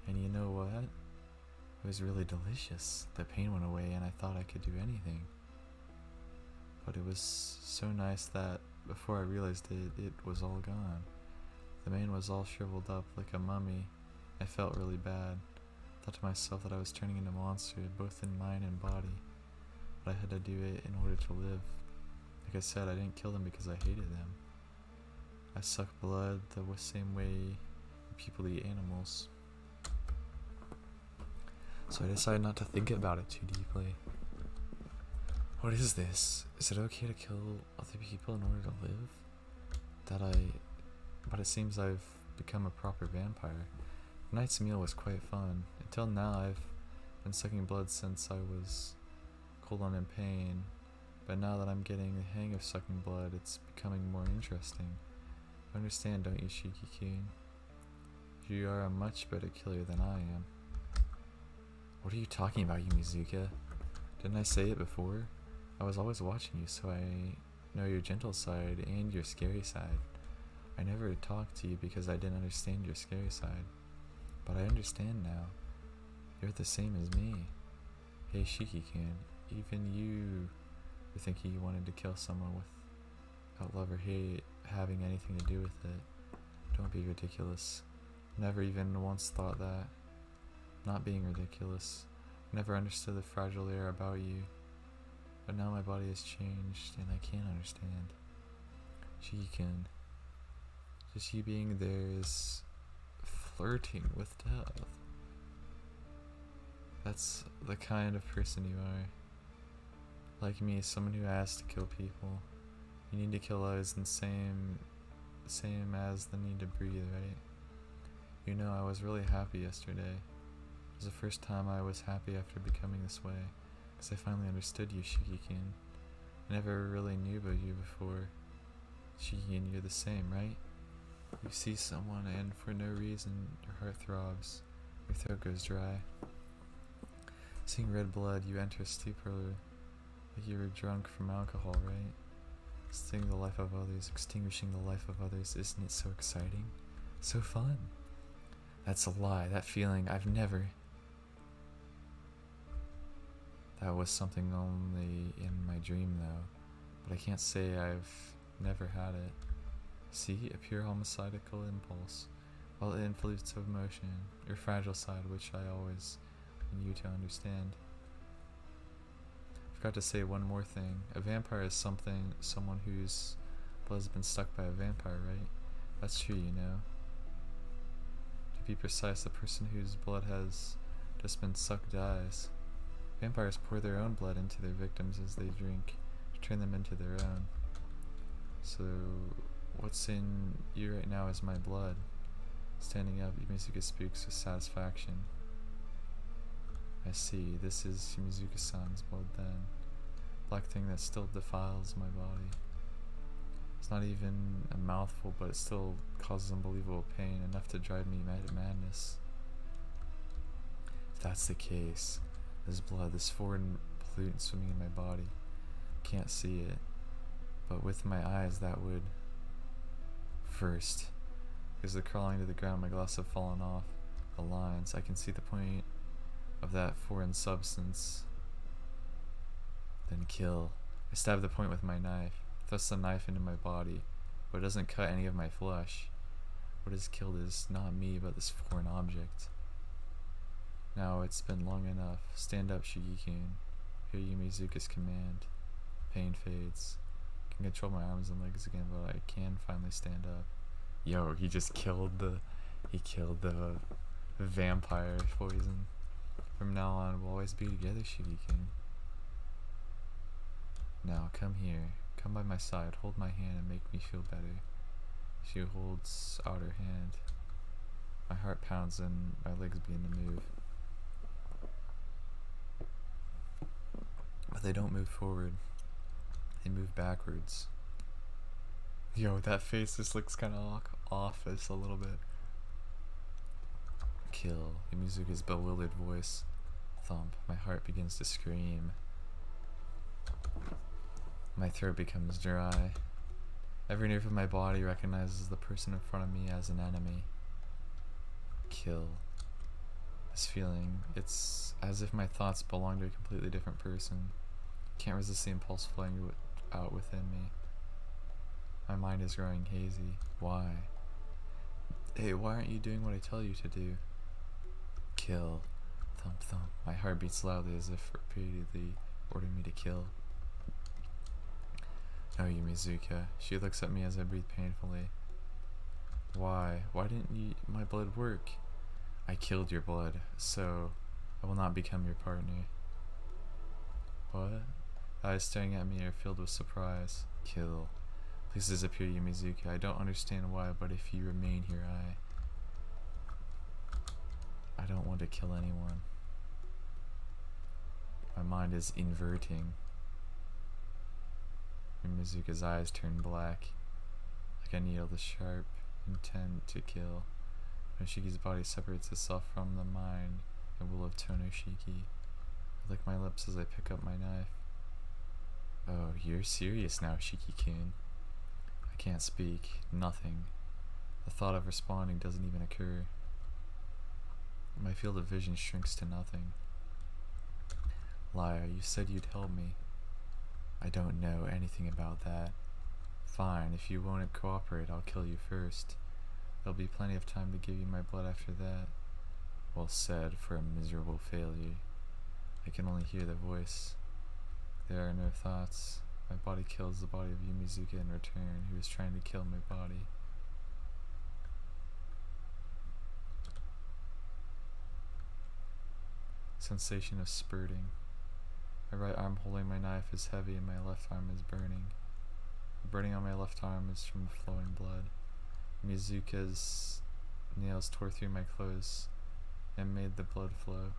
And you know what? It was really delicious. The pain went away and I thought I could do anything. But it was so nice that before I realized it, it was all gone. The man was all shriveled up like a mummy. I felt really bad. I thought to myself that I was turning into a monster, both in mind and body. But I had to do it in order to live. Like I said, I didn't kill them because I hated them. I suck blood the same way people eat animals. So I decided not to think about it too deeply. What is this? Is it okay to kill other people in order to live? But it seems I've become a proper vampire. Tonight's meal was quite fun. Until now I've been sucking blood since I was cold and in pain. But now that I'm getting the hang of sucking blood, it's becoming more interesting. You understand, don't you, Shiki-kun? You are a much better killer than I am. What are you talking about, Yumizuka? Didn't I say it before? I was always watching you, so I know your gentle side and your scary side. I never talked to you because I didn't understand your scary side. But I understand now. You're the same as me. Hey Shiki-kun, even you were thinking you wanted to kill someone without love or hate having anything to do with it. Don't be ridiculous. Never even once thought that. Not being ridiculous. Never understood the fragile air about you. But now my body has changed and I can't understand. Shiki-kun, just you being there is flirting with death. That's the kind of person you are. Like me, someone who has to kill people. You need to kill others the same as the need to breathe, right? You know, I was really happy yesterday. It was the first time I was happy after becoming this way, because I finally understood you, Shiki-kun. I never really knew about you before. Shiki-kun, you're the same, right? You see someone and for no reason your heart throbs, your throat goes dry. Seeing red blood, you enter a stupor like you were drunk from alcohol, right? Extinguishing the life of others, extinguishing the life of others, isn't it so exciting? So fun? That's a lie, that feeling, I've never... That was something only in my dream though, but I can't say I've never had it. See, a pure homicidal impulse, while it influences of emotion, your fragile side, which I always want you to understand. Forgot to say one more thing. A vampire is someone whose blood has been stuck by a vampire, right? That's true, you know. To be precise, the person whose blood has just been sucked dies. Vampires pour their own blood into their victims as they drink, to turn them into their own. So, what's in you right now is my blood. Standing up, Yumizuka speaks with satisfaction. I see, this is Yumizuka-san's blood then. Black thing that still defiles my body. It's not even a mouthful, but it still causes unbelievable pain, enough to drive me mad to madness. If that's the case, this blood, this foreign pollutant swimming in my body, can't see it, but with my eyes that would. First, because the crawling to the ground, my glasses have fallen off the lines. I can see the point of that foreign substance. Then kill. I stab the point with my knife, thrust the knife into my body, but it doesn't cut any of my flesh. What is killed is not me, but this foreign object. Now it's been long enough. Stand up, Shiki-kun. Hear Yumizuka's command. Pain fades. I can control my arms and legs again, but I can finally stand up. Yo, he just killed the vampire poison. From now on, we'll always be together, Shiki-kun. Now, come here. Come by my side. Hold my hand and make me feel better. She holds out her hand. My heart pounds and my legs begin to move. But they don't move forward. They move backwards. Yo, that face just looks kind of off just a little bit. Kill. Yumizuka's bewildered voice. Thump. My heart begins to scream. My throat becomes dry. Every nerve of my body recognizes the person in front of me as an enemy. Kill. This feeling, it's as if my thoughts belong to a completely different person. Can't resist the impulse flowing out within me. My mind is growing hazy. Why? Hey, why aren't you doing what I tell you to do? Kill. Thump thump. My heart beats loudly as if repeatedly ordering me to kill. No, Yumizuka. She looks at me as I breathe painfully. Why? Why didn't my blood work? I killed your blood, so I will not become your partner. What? Eyes staring at me are filled with surprise. Kill. Please disappear, Yumizuka. I don't understand why, but if you remain here, I don't want to kill anyone. My mind is inverting. Yumizuka's eyes turn black, like a needle with sharp intent to kill. Shiki's body separates itself from the mind and will of Tono Shiki. I lick my lips as I pick up my knife. Oh, you're serious now, Shiki-kun. I can't speak. Nothing. The thought of responding doesn't even occur. My field of vision shrinks to nothing. Liar, you said you'd help me. I don't know anything about that. Fine, if you won't cooperate, I'll kill you first. There'll be plenty of time to give you my blood after that. Well said for a miserable failure. I can only hear the voice. There are no thoughts. My body kills the body of Yumizuka in return, who is trying to kill my body. Sensation of spurting. My right arm holding my knife is heavy and my left arm is burning. The burning on my left arm is from the flowing blood. Mizuka's nails tore through my clothes and made the blood flow.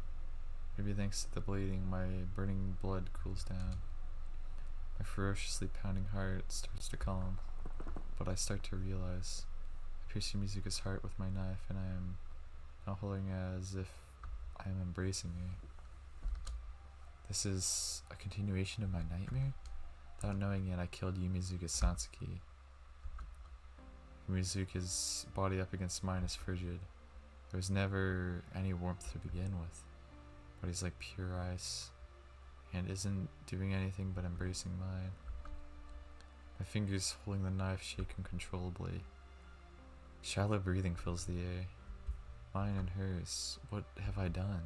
Maybe thanks to the bleeding, my burning blood cools down. My ferociously pounding heart starts to calm, but I start to realize I pierce Yumizuka's heart with my knife, and I am now holding her as if I am embracing her. This is a continuation of my nightmare? Without knowing it, I killed Yumizuka Satsuki. Yumizuka's body up against mine is frigid. There was never any warmth to begin with, but he's like pure ice, and isn't doing anything but embracing mine. My fingers holding the knife shake uncontrollably. Shallow breathing fills the air. Mine and hers. What have I done?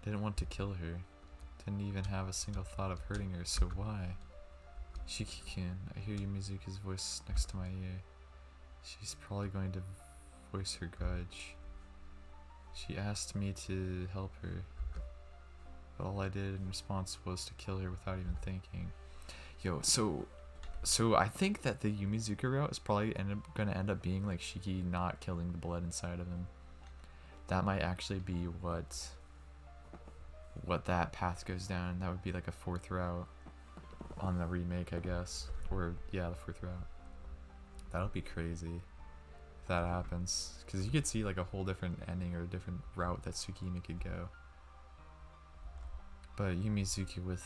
Didn't want to kill her. Didn't even have a single thought of hurting her, so why? Shiki-kun, I hear Yumizuka's voice next to my ear. She's probably going to voice her grudge. She asked me to help her, but all I did in response was to kill her without even thinking. Yo, so I think that the Yumizuka route is probably gonna end up being like Shiki not killing the blood inside of him. That might actually be what that path goes down. That would be like a fourth route on the remake, I guess. Or yeah, the fourth route. That'll be crazy if that happens, because you could see like a whole different ending or a different route that Tsukihime could go. But Yumizuka, with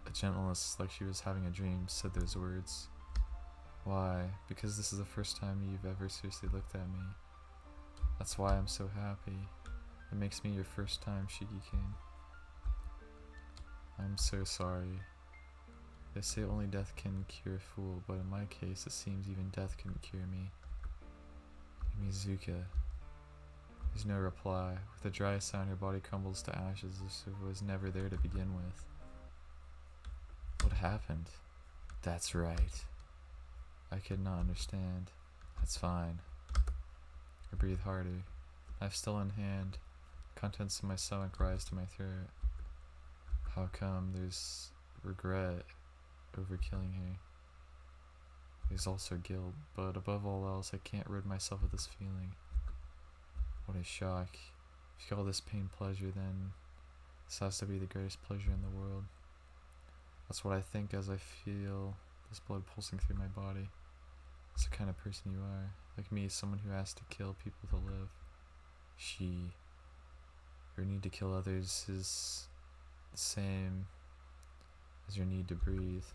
a gentleness like she was having a dream, said those words. Why? Because this is the first time you've ever seriously looked at me. That's why I'm so happy. It makes me your first time, Shiki-kun. I'm so sorry. They say only death can cure a fool, but in my case, it seems even death couldn't cure me. Yumizuka. There's no reply. With a dry sound, her body crumbles to ashes as if it was never there to begin with. What happened? That's right. I could not understand. That's fine. I breathe harder. Knife still in hand. Contents of my stomach rise to my throat. How come there's regret over killing her? There's also guilt, but above all else, I can't rid myself of this feeling. What a shock. If you call this pain pleasure, then this has to be the greatest pleasure in the world. That's what I think as I feel this blood pulsing through my body. It's the kind of person you are. Like me, someone who has to kill people to live. Your need to kill others is the same as your need to breathe.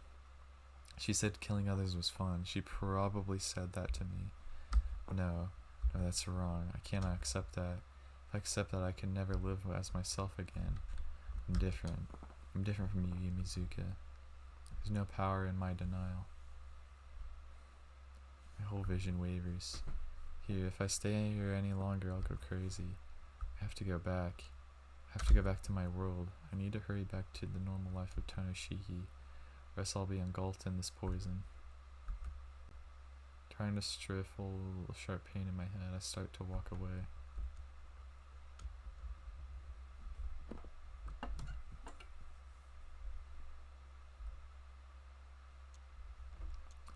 She said killing others was fun. She probably said that to me. No, that's wrong. I cannot accept that. If I accept that, I can never live as myself again. I'm different. I'm different from you, Yumizuka. There's no power in my denial. My whole vision wavers. Here, if I stay here any longer, I'll go crazy. I have to go back. I have to go back to my world. I need to hurry back to the normal life of Tonoshiki, or else I'll be engulfed in this poison. Trying to stifle a sharp pain in my head, I start to walk away.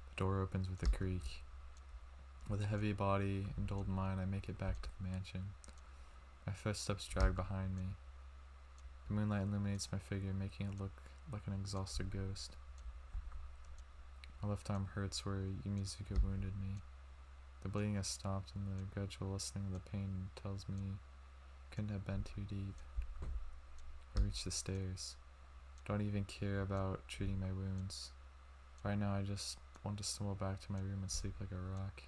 The door opens with a creak. With a heavy body and dulled mind, I make it back to the mansion. My footsteps drag behind me. The moonlight illuminates my figure, making it look like an exhausted ghost. My left arm hurts where Yumizuka wounded me. The bleeding has stopped, and the gradual lessening of the pain tells me it couldn't have been too deep. I reach the stairs. I don't even care about treating my wounds. Right now, I just want to stumble back to my room and sleep like a rock.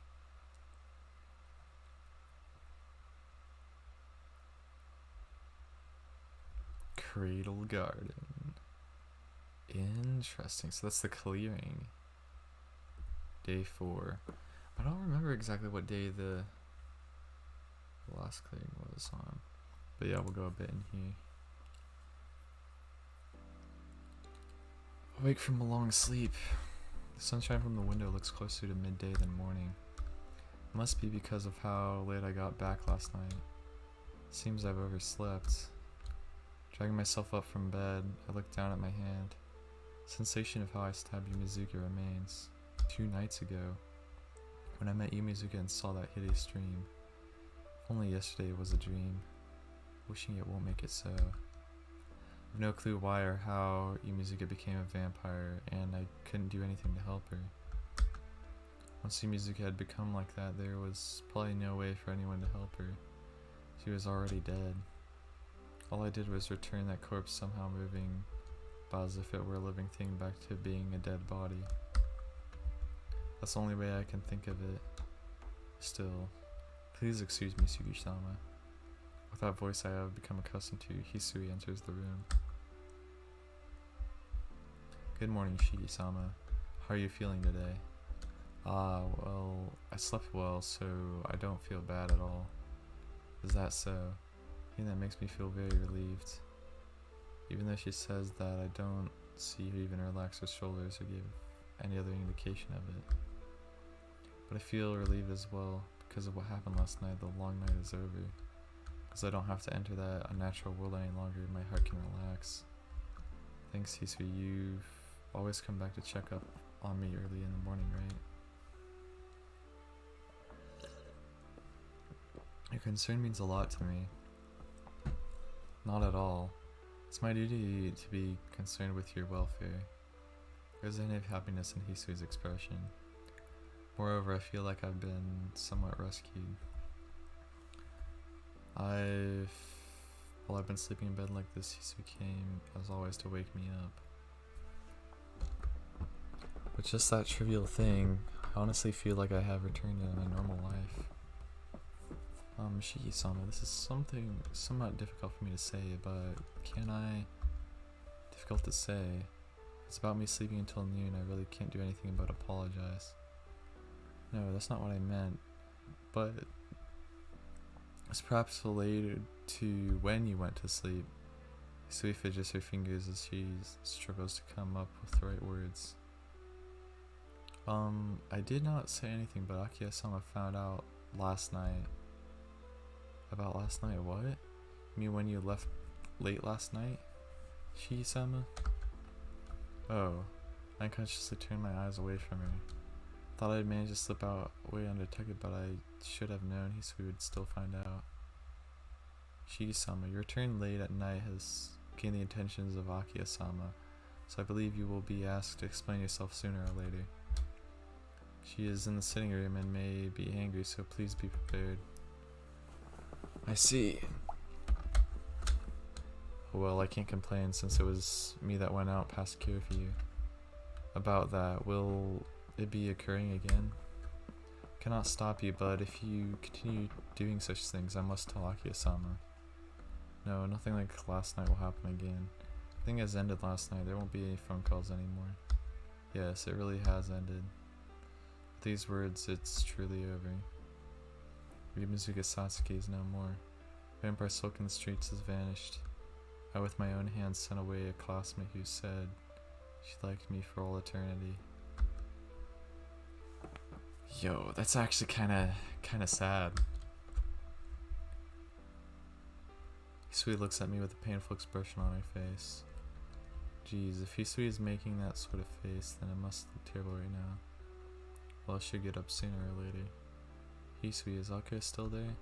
Cradle Garden. Interesting. So that's the clearing. Day 4. I don't remember exactly what day the last clearing was on. But yeah, we'll go a bit in here. Awake from a long sleep. The sunshine from the window looks closer to midday than morning. It must be because of how late I got back last night. Seems I've overslept. Dragging myself up from bed, I look down at my hand. Sensation of how I stabbed Yumizuka remains. 2 nights ago, when I met Yumizuka and saw that hideous dream. If only yesterday was a dream. Wishing it won't make it so. I've no clue why or how Yumizuka became a vampire, and I couldn't do anything to help her. Once Yumizuka had become like that, there was probably no way for anyone to help her. She was already dead. All I did was return that corpse somehow moving, but as if it were a living thing, back to being a dead body. That's the only way I can think of it. Still, please excuse me, Tsukihime. With that voice I have become accustomed to, Hisui enters the room. Good morning, Shiki-sama. How are you feeling today? Well, I slept well, so I don't feel bad at all. Is that so? That makes me feel very relieved. Even though she says that, I don't see her even relax her shoulders or give any other indication of it. But I feel relieved as well, because of what happened last night. The long night is over. Because I don't have to enter that unnatural world any longer, my heart can relax. Thanks, Hisui. You've always come back to check up on me early in the morning, right? Your concern means a lot to me. Not at all. It's my duty to be concerned with your welfare. There's a hint of happiness in Hisui's expression. Moreover, I feel like I've been somewhat rescued. While I've been sleeping in bed like this, Hisui came, as always, to wake me up. But just that trivial thing, I honestly feel like I have returned to my normal life. Shiki-sama, this is something somewhat difficult for me to say, but difficult to say. It's about me sleeping until noon. I really can't do anything but apologize. No, that's not what I meant, but it's perhaps related to when you went to sleep. Hisui fidgets her fingers as she struggles to come up with the right words. I did not say anything, but Akiya-sama found out last night. About last night, what? You mean when you left late last night? Shiki-sama? Oh, I unconsciously turned my eyes away from her. Thought I'd managed to slip out away undetected, but I should have known Hisui would still find out. Shiki-sama, your return late at night has gained the attentions of Akiya-sama, so I believe you will be asked to explain yourself sooner or later. She is in the sitting room and may be angry, so please be prepared. I see. Well, I can't complain since it was me that went out past care for you. About that, will it be occurring again? Cannot stop you, but if you continue doing such things, I must tell Akiya-sama. No, nothing like last night will happen again. The thing has ended last night. There won't be any phone calls anymore. Yes, it really has ended. With these words, it's truly over. Yumizuka Satsuki is no more. Vampire Silk in the streets has vanished. I with my own hands sent away a classmate who said she liked me for all eternity. Yo, that's actually kinda sad. Hisui looks at me with a painful expression on her face. Jeez, if Hisui is making that sort of face, then it must look terrible right now. Well, I should get up sooner or later. Hisui, is Akira still there?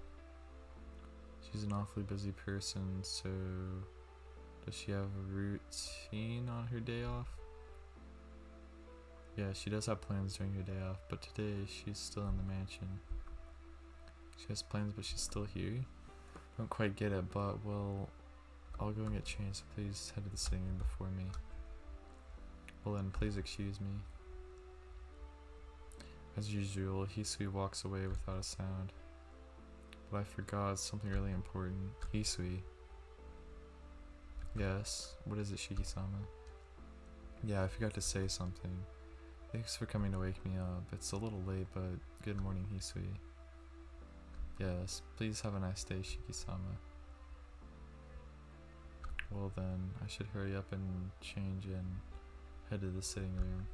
She's an awfully busy person, so does she have a routine on her day off? Yeah, she does have plans during her day off, but today she's still in the mansion. She has plans, but she's still here? Don't quite get it, but well, I'll go and get changed, so please head to the sitting room before me. Well then, please excuse me. As usual, Hisui walks away without a sound. But I forgot something really important. Hisui. Yes, what is it, Shiki-sama? Yeah, I forgot to say something. Thanks for coming to wake me up. It's a little late, but good morning, Hisui. Yes, please have a nice day, Shiki-sama. Well then, I should hurry up and change and head to the sitting room.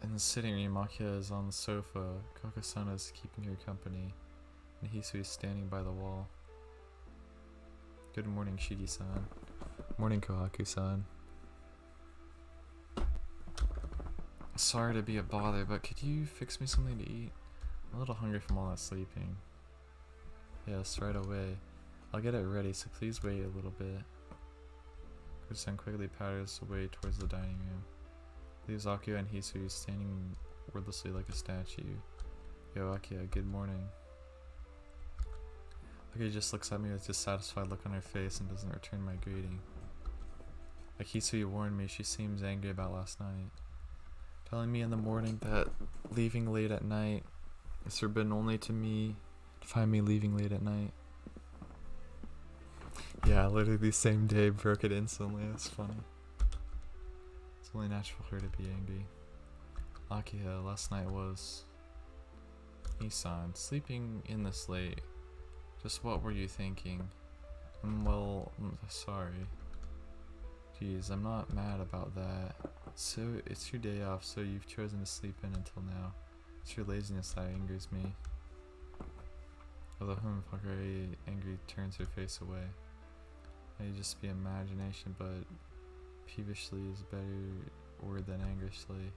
In the sitting room, Akira is on the sofa, Kakasana is keeping her company, and Hisui is standing by the wall. Good morning, Shiki-san. Morning, Kohaku-san. Sorry to be a bother, but could you fix me something to eat? I'm a little hungry from all that sleeping. Yes, right away. I'll get it ready, so please wait a little bit. Kusan quickly patters away towards the dining room. Leaves Akira and Hisui standing wordlessly like a statue. Yo, Akira, good morning. Akira just looks at me with a dissatisfied look on her face and doesn't return my greeting. Like Hisui warned me, she seems angry about last night. Telling me in the morning that leaving late at night is forbidden only to me, to find me leaving late at night. Yeah, literally the same day, broke it instantly. That's funny. It's only natural for her to be angry. Akira, last night was... Isan, sleeping in this late. Just what were you thinking? Well, sorry. Geez, I'm not mad about that. So, it's your day off, so you've chosen to sleep in until now. It's your laziness that angers me. Although very angry turns her face away. May just be imagination, but peevishly is a better word than angrishly.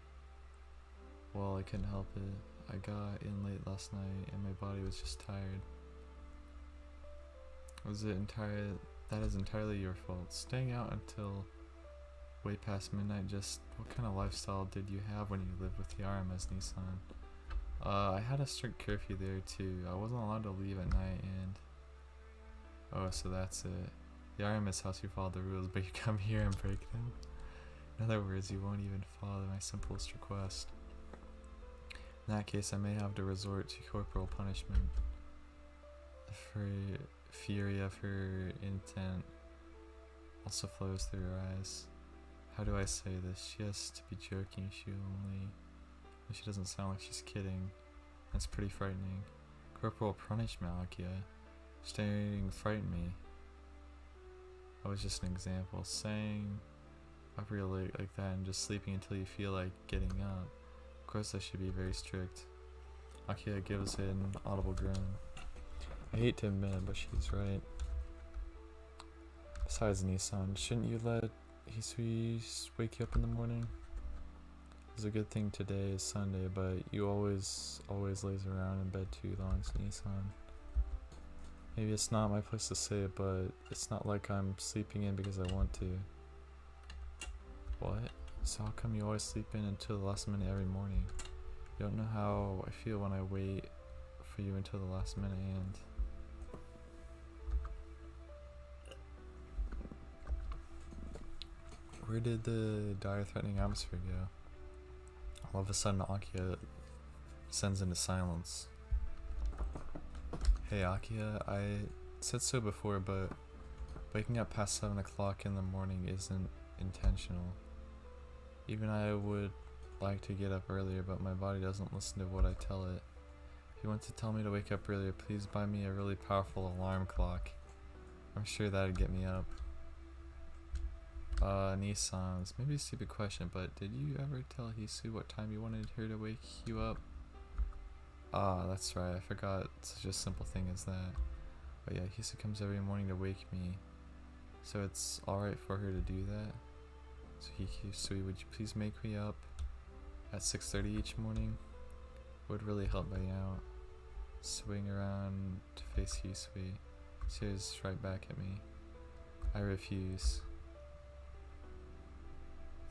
Well, I couldn't help it. I got in late last night and my body was just tired. That is entirely your fault. Staying out until way past midnight, just what kind of lifestyle did you have when you lived with the RMS Nissan? I had a strict curfew there too. I wasn't allowed to leave at night and... Oh, so that's it. The RMS house, you follow the rules, but you come here and break them. In other words, you won't even follow my simplest request. In that case, I may have to resort to corporal punishment. The fury of her intent also flows through her eyes. How do I say this? She has to be joking, she doesn't sound like she's kidding. That's pretty frightening. Corporal punishment, Akira. Staring frightened me. That was just an example. Saying up real late like that and just sleeping until you feel like getting up. Of course I should be very strict. Akira gives an audible groan. I hate to admit it, but she's right. Besides, Nissan, shouldn't you let Hisui wake you up in the morning? It's a good thing today is Sunday, but you always lays around in bed too long, Nissan. Maybe it's not my place to say it, but it's not like I'm sleeping in because I want to. What? So how come you always sleep in until the last minute every morning? You don't know how I feel when I wait for you until the last minute and... Where did the dire threatening atmosphere go? All of a sudden Akira descends into silence. Hey Akira, I said so before, but waking up past 7 o'clock in the morning isn't intentional. Even I would like to get up earlier, but my body doesn't listen to what I tell it. If you want to tell me to wake up earlier, please buy me a really powerful alarm clock. I'm sure that'd get me up. Nissan's, maybe a stupid question, but did you ever tell Hisui what time you wanted her to wake you up? Ah, that's right, I forgot such a simple thing as that. But yeah, Hisui comes every morning to wake me. So it's alright for her to do that? So Hisui, would you please make me up at 6:30 each morning? Would really help me out. Swing around to face Hisui. Stares right back at me. I refuse.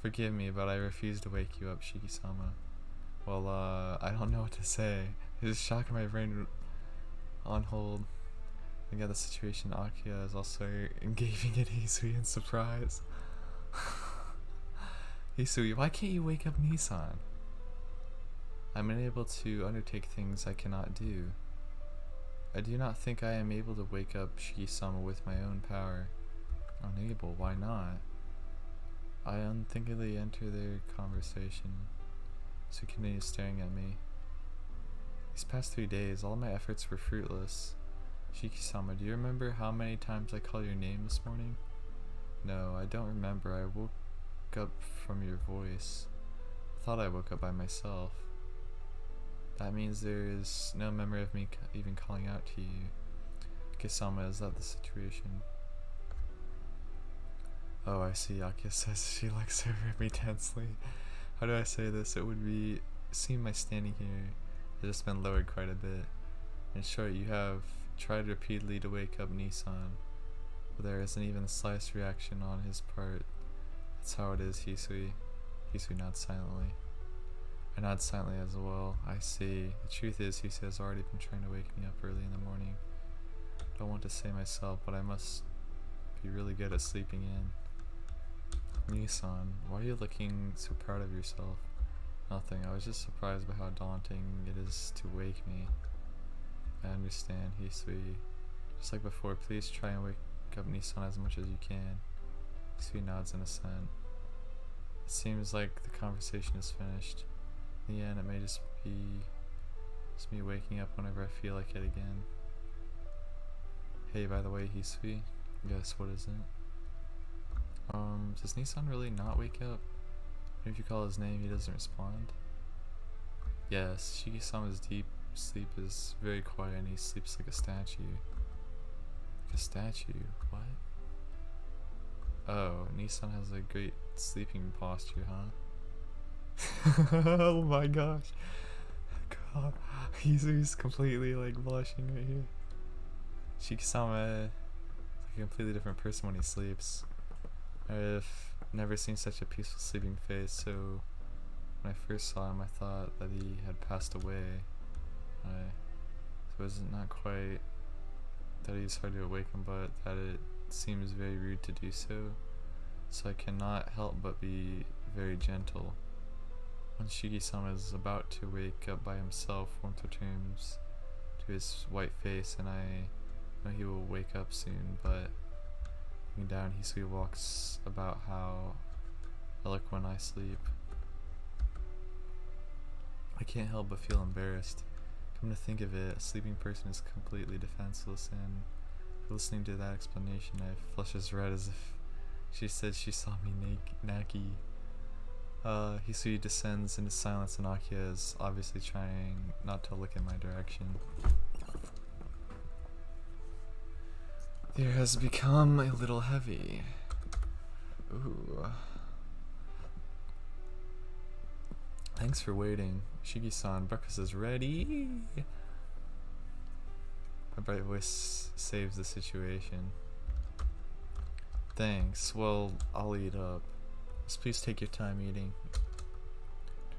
Forgive me, but I refuse to wake you up, Shiki-sama. Well, I don't know what to say. It's shocking my brain on hold. I got the situation. Akira is also engaging in Hisui in surprise. Hisui, why can't you wake up Nissan? I'm unable to undertake things I cannot do. I do not think I am able to wake up Shiki-sama with my own power. Unable? Why not? I unthinkingly enter their conversation. She continues staring at me. These past 3 days, all my efforts were fruitless. Shiki-sama, do you remember how many times I called your name this morning? No, I don't remember. I woke up from your voice. I thought I woke up by myself. That means there is no memory of me even calling out to you. Kisama, is that the situation? Oh, I see. Akia says she looks over at me tensely. How do I say this? It would seem my standing here has just been lowered quite a bit. In short, you have tried repeatedly to wake up Nissan, but there isn't even the slightest reaction on his part. That's how it is, Hisui. Hisui nods silently. I nod silently as well. I see. The truth is, Hisui has already been trying to wake me up early in the morning. I don't want to say myself, but I must be really good at sleeping in. Nissan, why are you looking so proud of yourself? Nothing. I was just surprised by how daunting it is to wake me. I understand, Hisui. Just like before, please try and wake up Nissan as much as you can. Hisui nods in assent. It seems like the conversation is finished. In the end, it may just be me waking up whenever I feel like it again. Hey, by the way, Hisui. Yes, what is it? Does Nissan really not wake up? If you call his name, he doesn't respond? Yes, Shiki-sama's deep sleep is very quiet and he sleeps like a statue. Like a statue? What? Oh, Nissan has a great sleeping posture, huh? Oh my gosh. God, he's completely like blushing right here. Shiki-sama is like a completely different person when he sleeps. I've never seen such a peaceful sleeping face, so when I first saw him I thought that he had passed away. So it's not quite that he's hard to awaken, but that it seems very rude to do so. So I cannot help but be very gentle. When Shiki-sama is about to wake up by himself, warmth returns to his white face, and I know he will wake up soon, but looking down, Hisui walks about how I look when I sleep. I can't help but feel embarrassed. Come to think of it, a sleeping person is completely defenseless, and for listening to that explanation, I flush as red as if she said she saw me naki. Hisui descends into silence, and Akia is obviously trying not to look in my direction. The air has become a little heavy. Ooh. Thanks for waiting. Shiki-san, breakfast is ready. My bright voice saves the situation. Thanks. Well, I'll eat up. Just please take your time eating.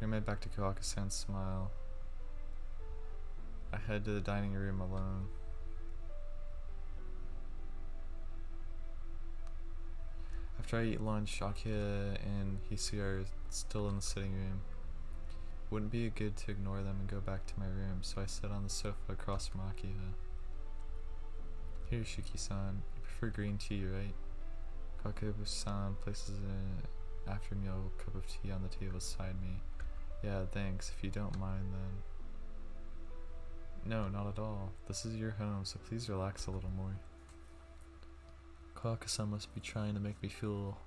Turn my back to Kohaku-san's smile. I head to the dining room alone. After I eat lunch, Akia and Hisui are still in the sitting room. It wouldn't be good to ignore them and go back to my room, so I sit on the sofa across from Akia. Here, Shiki-san, you prefer green tea, right? Kohaku-san places an after-meal cup of tea on the table beside me. Yeah, thanks, if you don't mind then. No, not at all. This is your home, so please relax a little more. Kohaku-san must be trying to make me feel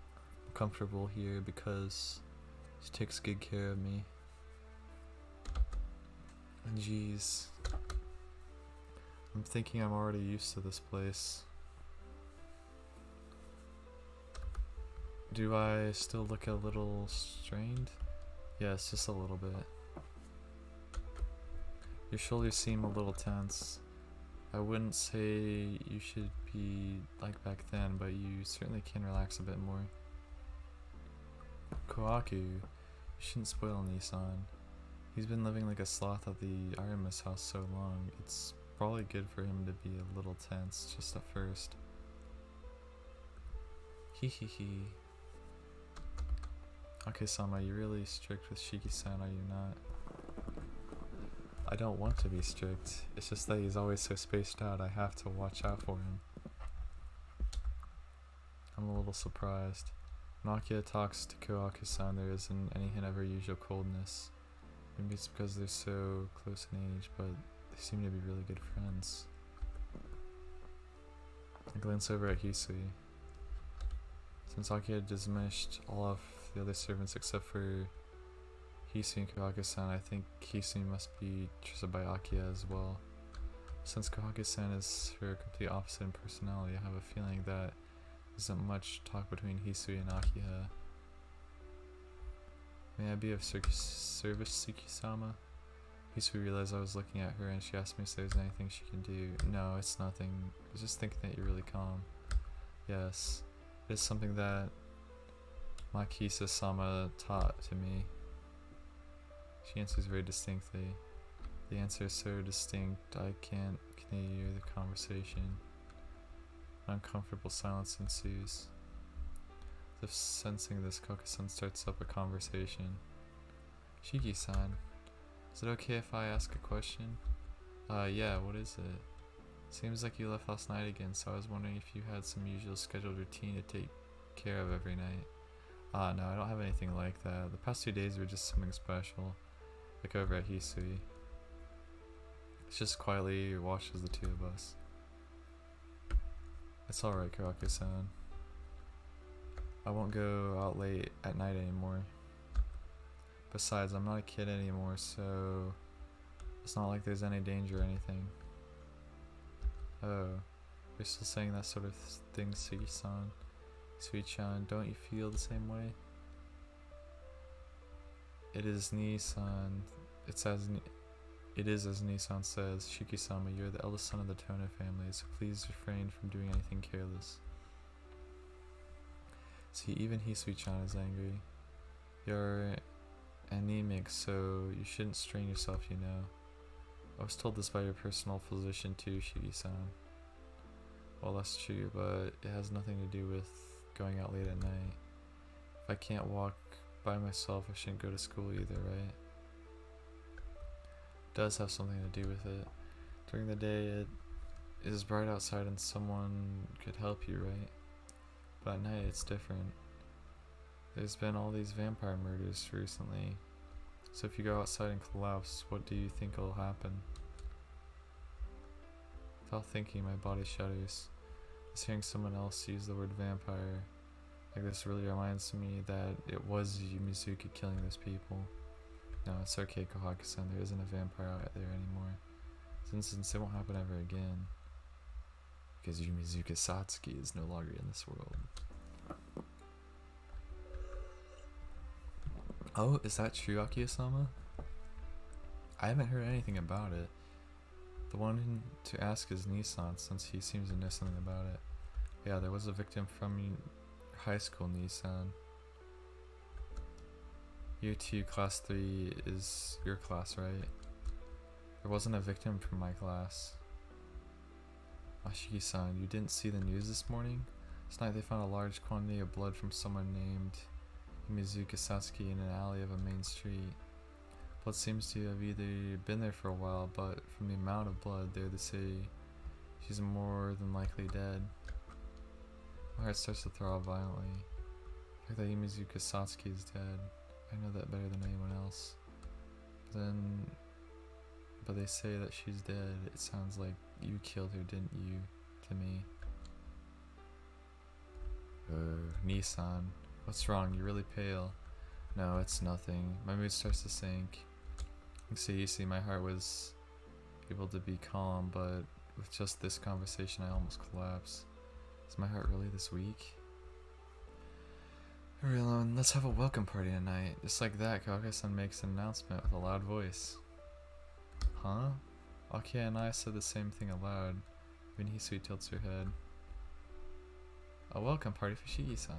comfortable here because she takes good care of me. And jeez, I'm thinking I'm already used to this place. Do I still look a little strained? Yes, just a little bit. Your shoulders seem a little tense. I wouldn't say you should be like back then, but you certainly can relax a bit more. Kohaku, you shouldn't spoil Nissan. He's been living like a sloth at the Aramis house so long, it's probably good for him to be a little tense just at first. Hehehe. Okay, Sama, you're really strict with Shiki-san, are you not? I don't want to be strict. It's just that he's always so spaced out, I have to watch out for him. I'm a little surprised. When Akia talks to Kohaku-san, there isn't any hint of her usual coldness. Maybe it's because they're so close in age, but they seem to be really good friends. I glance over at Hisui. Since Akia had dismissed all of the other servants except for Hisui and Kohaku-san, I think Hisui must be trusted by Akia as well. Since Kohaku-san is her complete opposite in personality, I have a feeling that there isn't much talk between Hisui and Akia. May I be of service, Tsukisama? Hisui realized I was looking at her and she asked me if there's anything she can do. No, it's nothing. I was just thinking that you're really calm. Yes, it is something that Makisa-sama taught to me. She answers very distinctly. The answer is so distinct I can't hear the conversation. An uncomfortable silence ensues. As if sensing this, Kohaku-san starts up a conversation. Shiki-san, is it okay if I ask a question? Yeah, what is it? Seems like you left last night again, so I was wondering if you had some usual scheduled routine to take care of every night. No, I don't have anything like that. The past 2 days were just something special. Look over at Hisui. It's just quietly watches the two of us. It's alright, Kohaku-san. I won't go out late at night anymore. Besides, I'm not a kid anymore, so it's not like there's any danger or anything. Oh, you're still saying that sort of thing, Sugi-san? Sui-chan, don't you feel the same way? It is Ni-san. It is as Ni-san says. Shiki-sama, you're the eldest son of the Tono family, so please refrain from doing anything careless. See, even Hisui-chan is angry. You're anemic, so you shouldn't strain yourself, you know. I was told this by your personal physician too, Shiki-san. Well, that's true, but it has nothing to do with going out late at night. If I can't walk by myself, I shouldn't go to school either, right? It does have something to do with it. During the day, it is bright outside and someone could help you, right? But at night, it's different. There's been all these vampire murders recently. So if you go outside and collapse, what do you think will happen? Without thinking, my body shudders. Just hearing someone else use the word vampire like this really reminds me that it was Yumizuka killing those people. No, it's okay, Kohaku-san, there isn't a vampire out there anymore. Since it won't happen ever again. Because Yumizuka Satsuki is no longer in this world. Oh, is that true, Akia-sama? I haven't heard anything about it. The one to ask is Nissan, since he seems to know something about it. Yeah, there was a victim from high school, Nissan. Year 2, class 3 is your class, right? There wasn't a victim from my class. Ashiki-san, you didn't see the news this morning? This night they found a large quantity of blood from someone named Yumizuka Satsuki in an alley of a main street. Blood seems to have either been there for a while, but from the amount of blood there, they say she's more than likely dead. My heart starts to throb violently. The fact that Yumizuka Satsuki is dead, I know that better than anyone else. But they say that she's dead. It sounds like you killed her, didn't you, to me. Nissan, what's wrong? You're really pale. No, it's nothing. My mood starts to sink. You see, my heart was able to be calm, but with just this conversation, I almost collapsed. Is my heart really this weak? Everyone, let's have a welcome party tonight. Just like that, Kohaku-san makes an announcement with a loud voice. Huh? Akia and I said the same thing aloud. Even Hisui tilts her head. A welcome party for Shiki-san.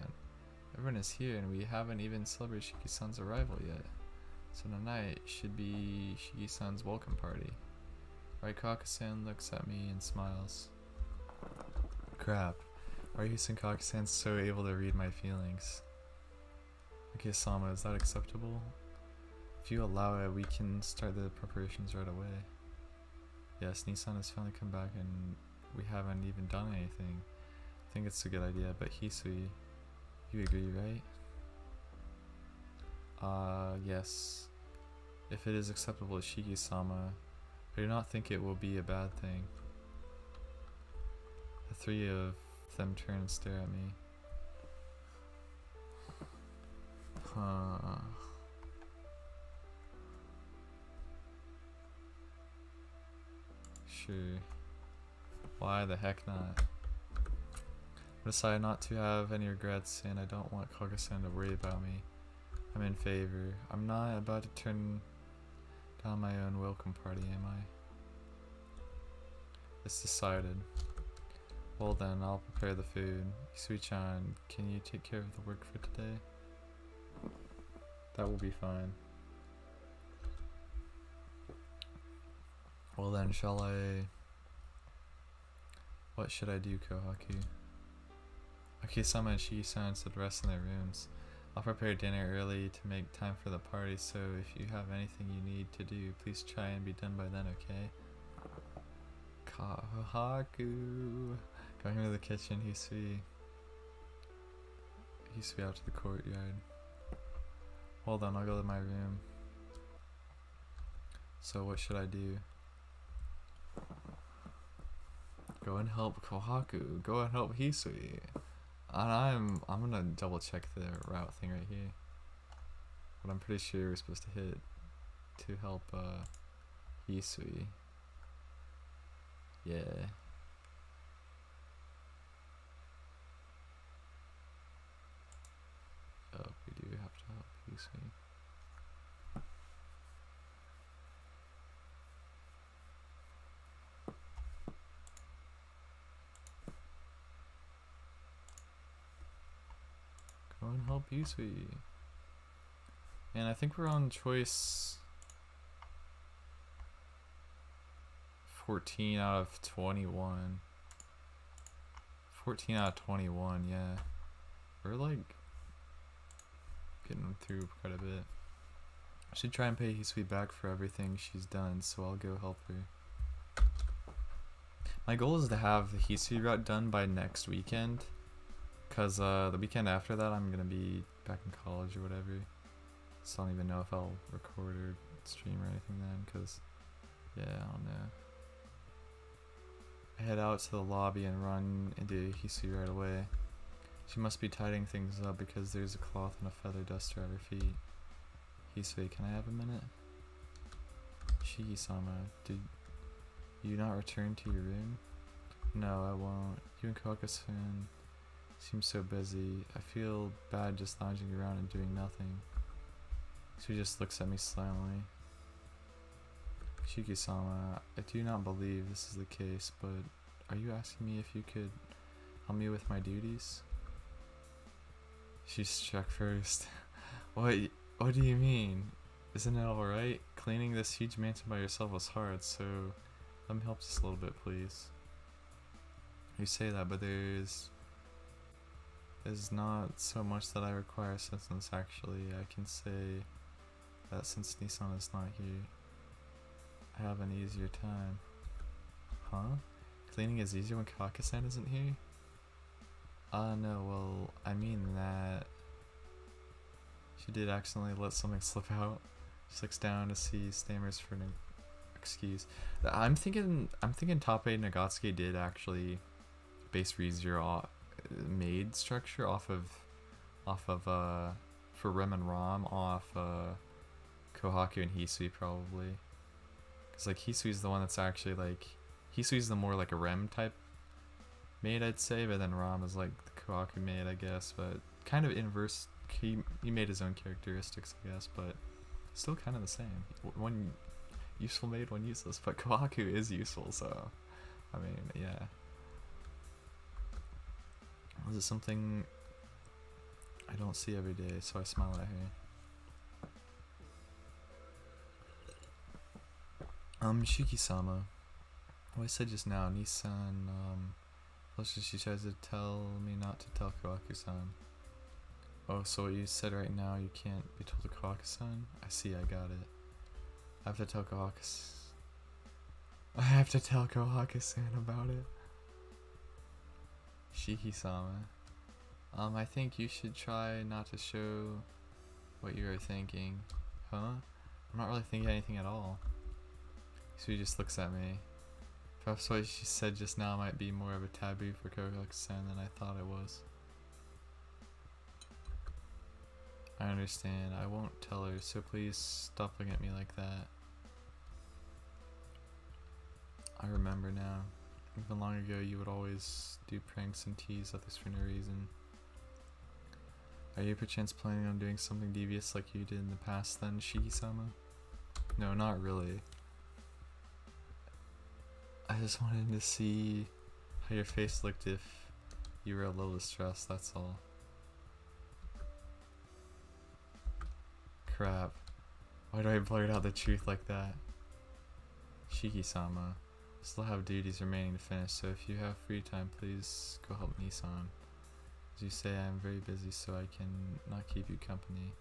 Everyone is here and we haven't even celebrated Shiki-san's arrival yet. So tonight should be Shiki-san's welcome party. Right, Kohaku-san looks at me and smiles. Crap. Why are you and Kohaku-san so able to read my feelings? Okay, Sama, is that acceptable? If you allow it, we can start the preparations right away. Yes, Nissan has finally come back and we haven't even done anything. I think it's a good idea, but Hisui, you agree, right? Yes. If it is acceptable to Shiki-sama, I do not think it will be a bad thing. The three of them turn and stare at me. Huh. Sure. Why the heck not? I decided not to have any regrets and I don't want Kage-san to worry about me. I'm in favor. I'm not about to turn down my own welcome party, am I? It's decided. Well then, I'll prepare the food. Hisui-chan, can you take care of the work for today? That will be fine. Well then, shall I... What should I do, Kohaku? Akisama and Shiki-san should rest in their rooms. I'll prepare dinner early to make time for the party, so if you have anything you need to do, please try and be done by then, okay? Kohaku! Going into the kitchen, Hisui out to the courtyard. Hold on, I'll go to my room. So what should I do? Go and help Kohaku. Go and help Hisui. And I'm gonna double check the route thing right here. But I'm pretty sure we're supposed to hit to help Hisui. Yeah. Oh, we do have to help Hisui. Go and help Hisui. And I think we're on choice 14 out of 21. 14 out of 21, yeah. We're like getting through quite a bit. I should try and pay Hisui back for everything she's done, so I'll go help her. My goal is to have the Hisui route done by next weekend. Cause the weekend after that I'm gonna be back in college or whatever. So I don't even know if I'll record or stream or anything then, cause yeah, I don't know. I head out to the lobby and run into Hisui right away. She must be tidying things up because there's a cloth and a feather duster at her feet. Hisui, can I have a minute? Shiki-sama, did you not return to your room? No, I won't. You and Kohaku-san seem so busy. I feel bad just lounging around and doing nothing. She just looks at me silently. Shiki-sama, I do not believe this is the case, but are you asking me if you could help me with my duties? She struck first. What do you mean? Isn't it alright? Cleaning this huge mansion by yourself was hard, so let me help just a little bit, please. You say that, but there's not so much that I require assistance actually. I can say that since Nissan is not here, I have an easier time. Huh? Cleaning is easier when Kohaku-san isn't here? No, well, I mean that she did accidentally let something slip out. She looks down to see stammers for an excuse. I'm thinking Top 8 Nagatsuki did actually base ReZero made structure off of for Rem and Rom off Kohaku and Hisui probably. Cause like Hisui's the one that's actually like Hisui's the more like a Rem type maid I'd say, but then Rom is like the Kohaku maid I guess, but kind of inverse. He made his own characteristics I guess, but still kind of the same. One useful maid, one useless, but Kohaku is useful, so I mean yeah. This is something I don't see every day, so I smile at her. Shiki-sama. What I said just now, Nissan, she tries to tell me not to tell Kohaku-san. Oh, so what you said right now, you can't be told to Kohaku-san? I see, I got it. I have to tell Kohaku-san about it. Shiki-sama. I think you should try not to show what you are thinking. Huh? I'm not really thinking anything at all. So he just looks at me. Perhaps what she said just now might be more of a taboo for Kohaku-san than I thought it was. I understand. I won't tell her, so please stop looking at me like that. I remember now. Even long ago, you would always do pranks and tease others for no reason. Are you perchance planning on doing something devious like you did in the past then, Shiki-sama? No, not really. I just wanted to see how your face looked if you were a little distressed, that's all. Crap. Why do I blurt out the truth like that? Shiki-sama. Still have duties remaining to finish, so if you have free time, please go help Nissan. As you say, I am very busy, so I can not keep you company.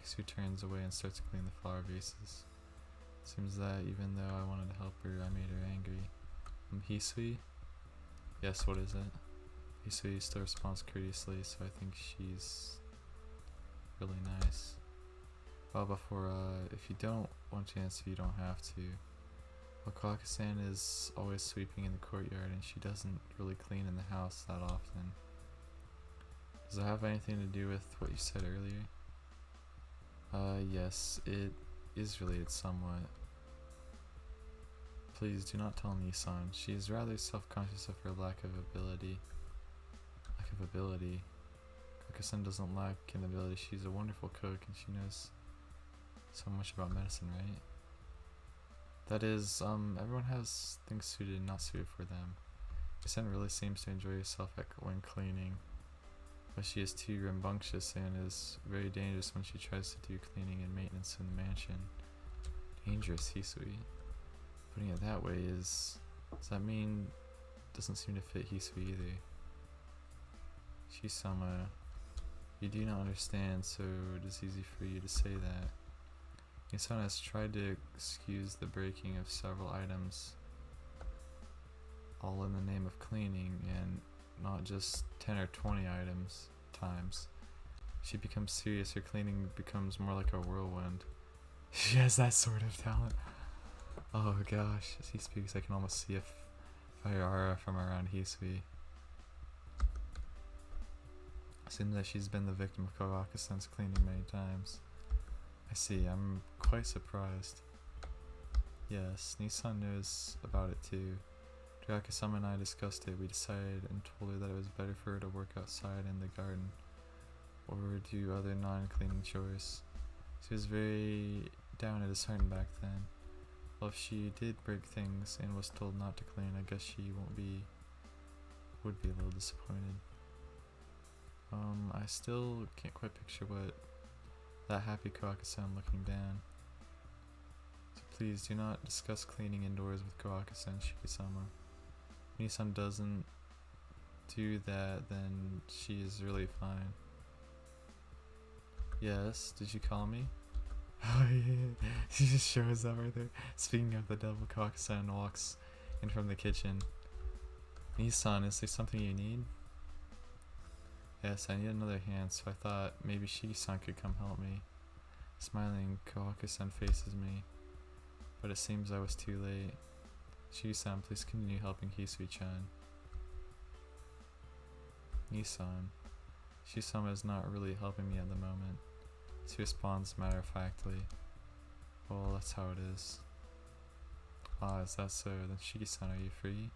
Hisui turns away and starts cleaning the flower vases. Seems that even though I wanted to help her, I made her angry. Hisui? Yes, what is it? Hisui still responds courteously, so I think she's really nice. Well, before, if you don't want to answer, you don't have to. Well, Kohaku-san is always sweeping in the courtyard, and she doesn't really clean in the house that often. Does it have anything to do with what you said earlier? Yes, it is related somewhat. Please do not tell Nissan. She is rather self-conscious of her lack of ability. Kohaku-san doesn't lack an ability. She's a wonderful cook, and she knows so much about medicine, right? That is, everyone has things suited and not suited for them. Kohaku-san really seems to enjoy herself when cleaning, but she is too rambunctious and is very dangerous when she tries to do cleaning and maintenance in the mansion. Dangerous, Hisui. Putting it that way does that mean doesn't seem to fit Hisui either. Shisama, you do not understand, so it is easy for you to say that. Nissan has tried to excuse the breaking of several items, all in the name of cleaning, and not just 10 or 20 times. She becomes serious, her cleaning becomes more like a whirlwind. She has that sort of talent. Oh gosh, as he speaks I can almost see a fire aura from around Hisui. Seems that she's been the victim of Kohaku-san's cleaning many times. I see, I'm quite surprised. Yes, Nissan knows about it too. Kohaku-sama and I discussed it. We decided and told her that it was better for her to work outside in the garden or do other non-cleaning chores. She was very down and disheartened back then. Well, if she did break things and was told not to clean, I guess she would be a little disappointed. I still can't quite picture what that happy Kohaku-san looking down. So please do not discuss cleaning indoors with Kohaku-san, Shiki-sama. If Nissan doesn't do that, then she is really fine. Yes, did you call me? Oh yeah, she just shows up right there. Speaking of the devil, Kohaku-san walks in from the kitchen. Nissan, is there something you need? Yes, I need another hand, so I thought maybe Shiki-san could come help me. Smiling, Kohaku-san faces me, but it seems I was too late. Shiki-san, please continue helping Hisui-chan. Nissan, Shiki-sama is not really helping me at the moment. She responds matter-of-factly. Well, that's how it is. Ah, is that so? Then Shiki-san, are you free?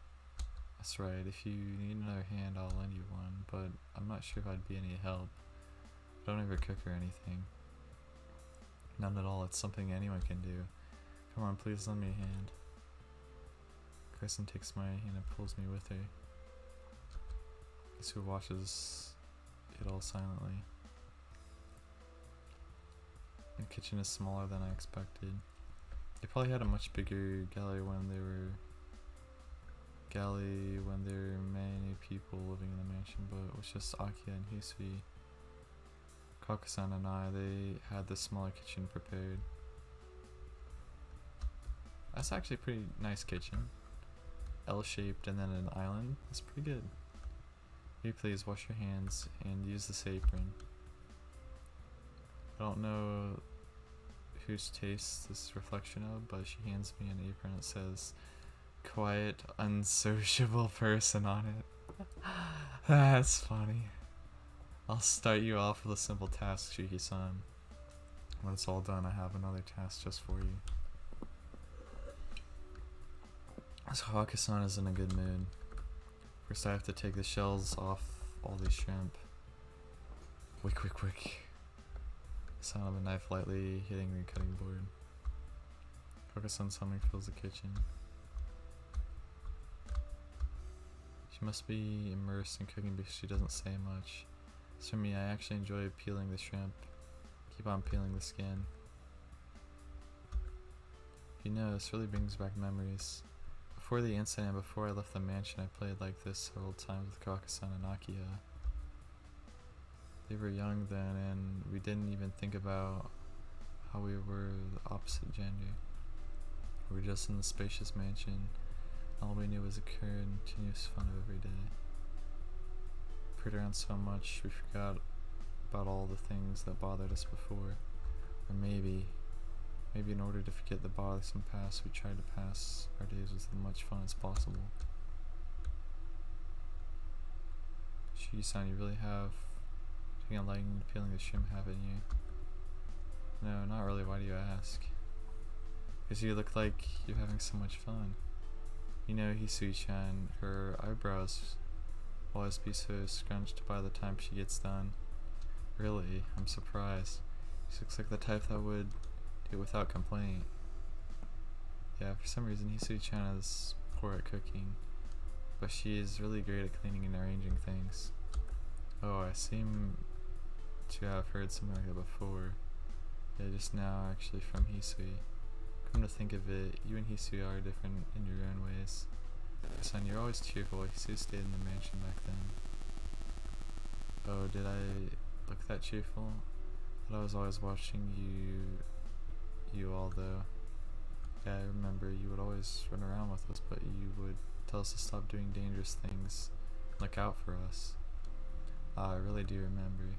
That's right, if you need another hand, I'll lend you one, but I'm not sure if I'd be any help. I don't ever cook or anything. None at all, it's something anyone can do. Come on, please lend me a hand. Kristen takes my hand and pulls me with her. Hisui watches it all silently. The kitchen is smaller than I expected. They probably had a much bigger galley when there were many people living in the mansion, but it was just Akia and Hisui Kohaku-san and I, they had this smaller kitchen prepared. That's actually a pretty nice kitchen. L-shaped and then an island. That's pretty good. Here, please wash your hands and use this apron. I don't know whose taste this is a reflection of, but she hands me an apron that says quiet, unsociable person on it. That's funny. I'll start you off with a simple task, Shiki-san. When it's all done, I have another task just for you. So Kohaku-san is in a good mood. First I have to take the shells off all these shrimp. Quick, quick, quick. Sound of a knife lightly hitting the cutting board. Kohaku-san's humming fills the kitchen. She must be immersed in cooking because she doesn't say much. As for me, I actually enjoy peeling the shrimp. Keep on peeling the skin. You know, this really brings back memories. Before the incident, before I left the mansion, I played like this several times with Kohaku-san and Akiya. They were young then, and we didn't even think about how we were the opposite gender. We were just in the spacious mansion. All we knew was a continuous fun of every day. Played around so much, we forgot about all the things that bothered us before. Or maybe in order to forget the bothersome past, we tried to pass our days with as much fun as possible. Shiki-san, you really have taken a liking to peeling the shrimp, haven't you? No, not really. Why do you ask? Because you look like you're having so much fun. You know, Hisui-chan, her eyebrows will always be so scrunched by the time she gets done. Really, I'm surprised. She looks like the type that would do it without complaint. Yeah, for some reason Hisui-chan is poor at cooking, but she is really great at cleaning and arranging things. Oh, I seem to have heard something like that before. Yeah, just now actually from Hisui. Come to think of it, you and Hisui are different in your own ways. Son, you're always cheerful. Hisui stayed in the mansion back then. Oh, did I look that cheerful? I thought I was always watching you all though. Yeah, I remember you would always run around with us, but you would tell us to stop doing dangerous things. Look out for us. I really do remember.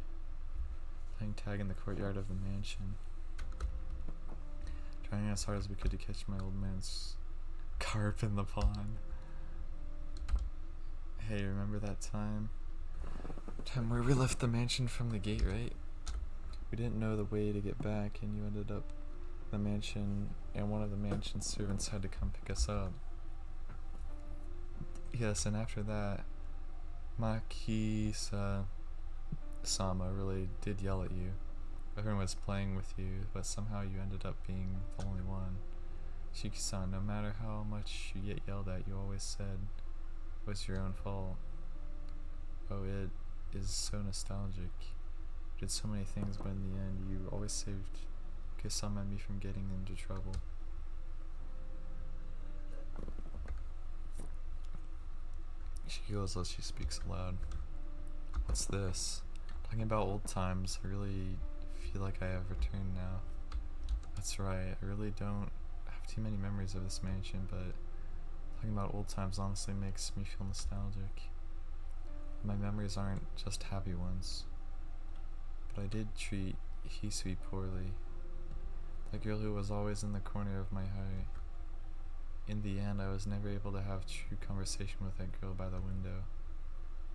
Playing tag in the courtyard of the mansion. Trying as hard as we could to catch my old man's carp in the pond. Hey, remember that time? Time where we left the mansion from the gate, right? We didn't know the way to get back, and you ended up in the mansion, and one of the mansion servants had to come pick us up. Yes, and after that, Maki-sama really did yell at you. Everyone was playing with you, but somehow you ended up being the only one. Shiki-san, no matter how much you get yelled at, you always said it was your own fault. Oh, it is so nostalgic. You did so many things, but in the end, you always saved Kisama and me from getting into trouble. She giggles as she speaks aloud. What's this? Talking about old times, I really feel like I have returned now. That's right, I really don't have too many memories of this mansion, but talking about old times honestly makes me feel nostalgic. My memories aren't just happy ones. But I did treat Hisui poorly. The girl who was always in the corner of my heart. In the end, I was never able to have true conversation with that girl by the window.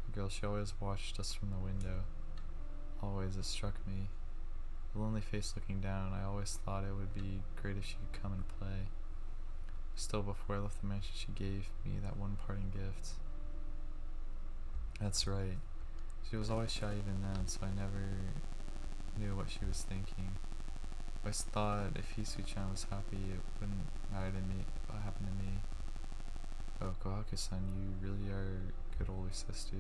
The girl, she always watched us from the window. Always, it struck me. The lonely face looking down, I always thought it would be great if she could come and play. Still, before I left the mansion, she gave me that one parting gift. That's right. She was always shy even then, so I never knew what she was thinking. I always thought if Hisui-chan was happy, it wouldn't matter to me what happened to me. Oh, Kohaku-san, you really are a good older sister.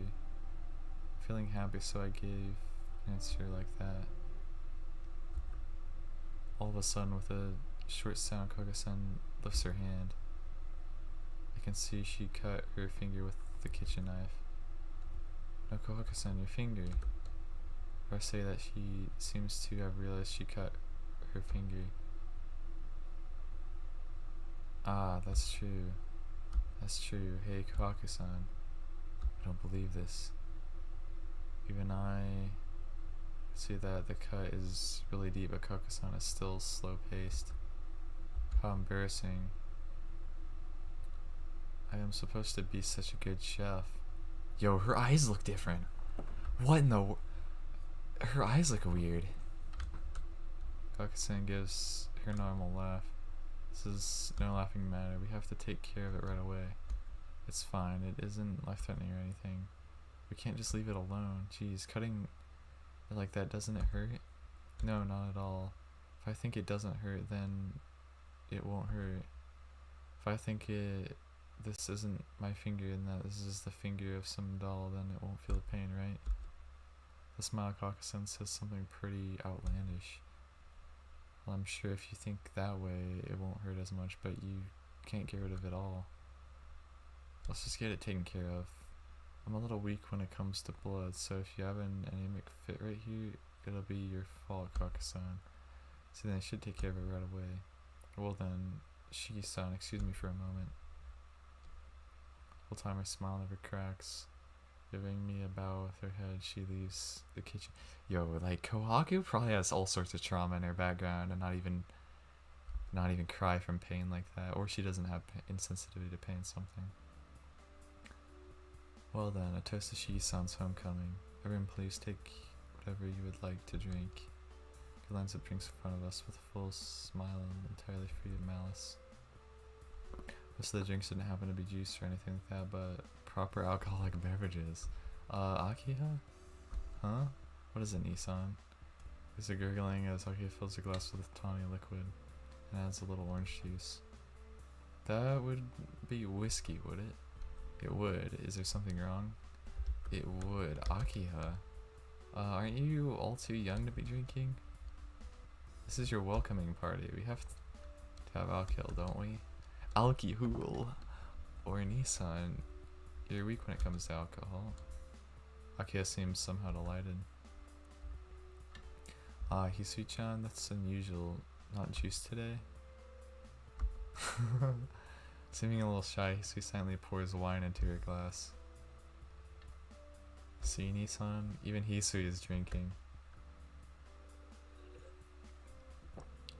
Feeling happy, so I gave an answer like that. All of a sudden, with a short sound, Kohaku-san lifts her hand. I can see she cut her finger with the kitchen knife. No, Kohaku-san, your finger. Or say that she seems to have realized she cut her finger. Ah, that's true. That's true. Hey, Kohaku-san. I don't believe this. Even I see that the cut is really deep, but Kohaku-san is still slow-paced. How embarrassing. I am supposed to be such a good chef. Yo, her eyes look different. What in the... Her eyes look weird. Kohaku-san gives her normal laugh. This is no laughing matter. We have to take care of it right away. It's fine. It isn't life-threatening or anything. We can't just leave it alone. Jeez, cutting it like that, doesn't it hurt? No, not at all. If I think it doesn't hurt, then it won't hurt. If I think this isn't my finger and that this is the finger of some doll, then it won't feel the pain, right? The smile Kohaku-san says something pretty outlandish. Well, I'm sure if you think that way, it won't hurt as much, but you can't get rid of it all. Let's just get it taken care of. I'm a little weak when it comes to blood, so if you have an anemic fit right here, it'll be your fault, Kohaku-san. So then I should take care of it right away. Well then, Shiki-san, excuse me for a moment. The whole time her smile never cracks. Giving me a bow with her head, she leaves the kitchen. Yo, like, Kohaku probably has all sorts of trauma in her background and not even cry from pain like that. Or she doesn't have insensitivity to pain, something. Well then, a toast to Shiki-san's homecoming. Everyone please take whatever you would like to drink. He lines up drinks in front of us with a full smile and entirely free of malice. Most of the drinks didn't happen to be juice or anything like that, but proper alcoholic beverages. Akiha? Huh? What is it, Nissan? There's a gurgling as Akiha fills a glass with tawny liquid and adds a little orange juice. That would be whiskey, would it? It would. Is there something wrong? It would. Akiha. Aren't you all too young to be drinking? This is your welcoming party. We have to have alcohol, don't we? Alcohol. Or Nissan. You're weak when it comes to alcohol. Akiha seems somehow delighted. Hisui-chan, that's unusual. Not juice today? Seeming a little shy, Hisui silently pours wine into her glass. See, Nissan? Even Hisui is drinking.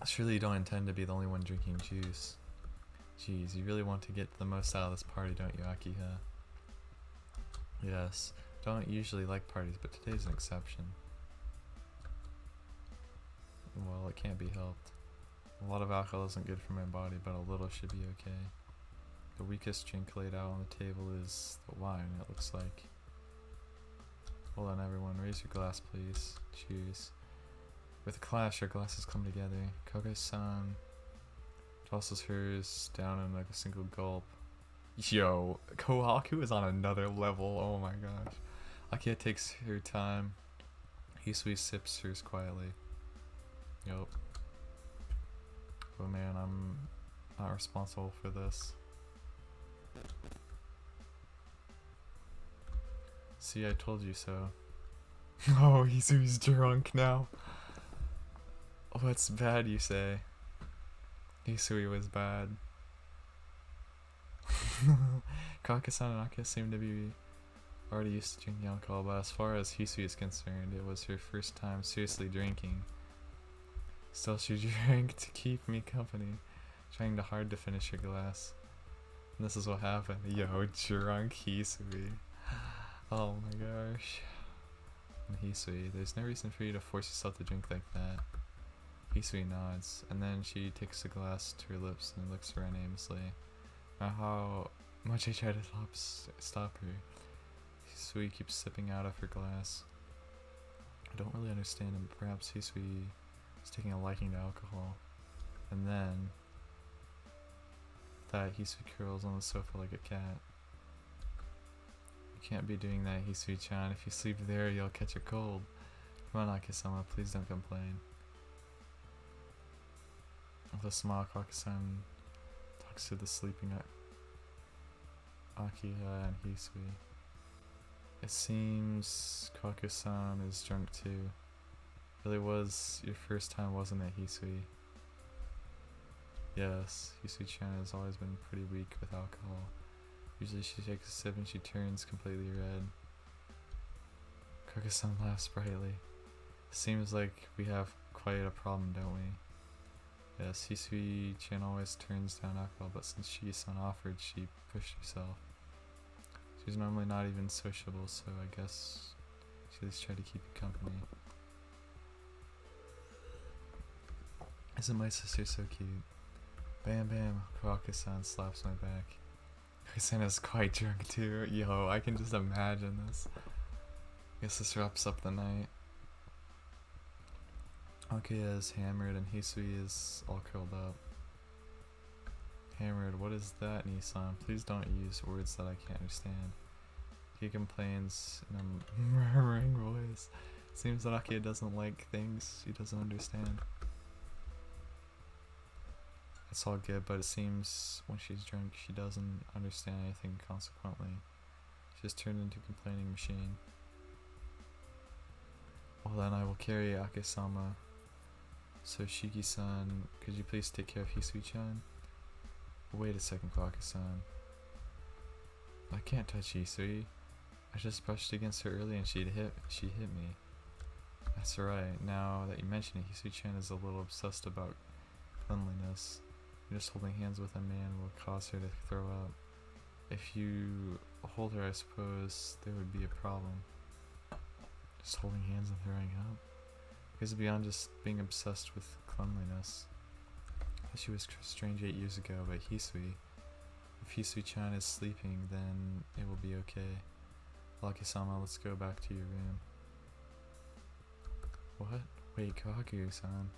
Surely you don't intend to be the only one drinking juice. Jeez, you really want to get the most out of this party, don't you, Akiha? Yes. Don't usually like parties, but today's an exception. Well, it can't be helped. A lot of alcohol isn't good for my body, but a little should be okay. The weakest drink laid out on the table is the wine, it looks like. Hold on everyone, raise your glass please. Cheers. With a clash, our glasses come together. Koga-san tosses hers down in like a single gulp. Yo, Kohaku is on another level, oh my gosh. Akiha takes her time. Hisui sips hers quietly. Yup. Oh man, I'm not responsible for this. See, I told you so. Oh, Hisui's drunk now. What's bad, you say? Hisui was bad. Kaka-san and Akiha seem to be already used to drinking alcohol, but as far as Hisui is concerned, it was her first time seriously drinking. Still, she drank to keep me company, trying hard to finish her glass. And this is what happened. Yo, drunk Hisui. Oh my gosh. And Hisui, there's no reason for you to force yourself to drink like that. Hisui nods, and then she takes the glass to her lips and looks around aimlessly. Now how much I try to stop her, Hisui keeps sipping out of her glass. I don't really understand him, but perhaps Hisui is taking a liking to alcohol. And then that Hisui curls on the sofa like a cat. You can't be doing that, Hisui-chan. If you sleep there, you'll catch a cold. Come on, Akisama, please don't complain. With a smile, Kaka-san talks to the sleeping Akiha and Hisui. It seems Kohaku-san is drunk too. Really was your first time, wasn't it, Hisui? Yes, Hisui-chan has always been pretty weak with alcohol. Usually she takes a sip and she turns completely red. Kohaku-san laughs brightly. Seems like we have quite a problem, don't we? Yes, Hisui-chan always turns down alcohol, but since Shiki-san offered, she pushed herself. She's normally not even sociable, so I guess she at least tried to keep you company. Isn't my sister so cute? Bam bam, Kohaku-san slaps my back. Kohaku-san is quite drunk too. Yo, I can just imagine this. Guess this wraps up the night. Akia is hammered and Hisui is all curled up. Hammered, what is that, Nissan? Please don't use words that I can't understand. He complains in a murmuring voice. Seems that Akia doesn't like things she doesn't understand. It's all good, but it seems when she's drunk she doesn't understand anything consequently. She's turned into a complaining machine. Well then I will carry Ake-sama. So Shiki-san, could you please take care of Hisui-chan? Wait a second, Kohaku-san. I can't touch Hisui. I just brushed against her earlier and she hit me. That's right. Now that you mention it, Hisui-chan is a little obsessed about cleanliness. Just holding hands with a man will cause her to throw up. If you hold her, I suppose there would be a problem. Just holding hands and throwing up? Because beyond just being obsessed with cleanliness. She was strange 8 years ago, but Hisui. If Hisui-chan is sleeping, then it will be okay. Lucky-sama, let's go back to your room. What? Wait, Kohaku-san.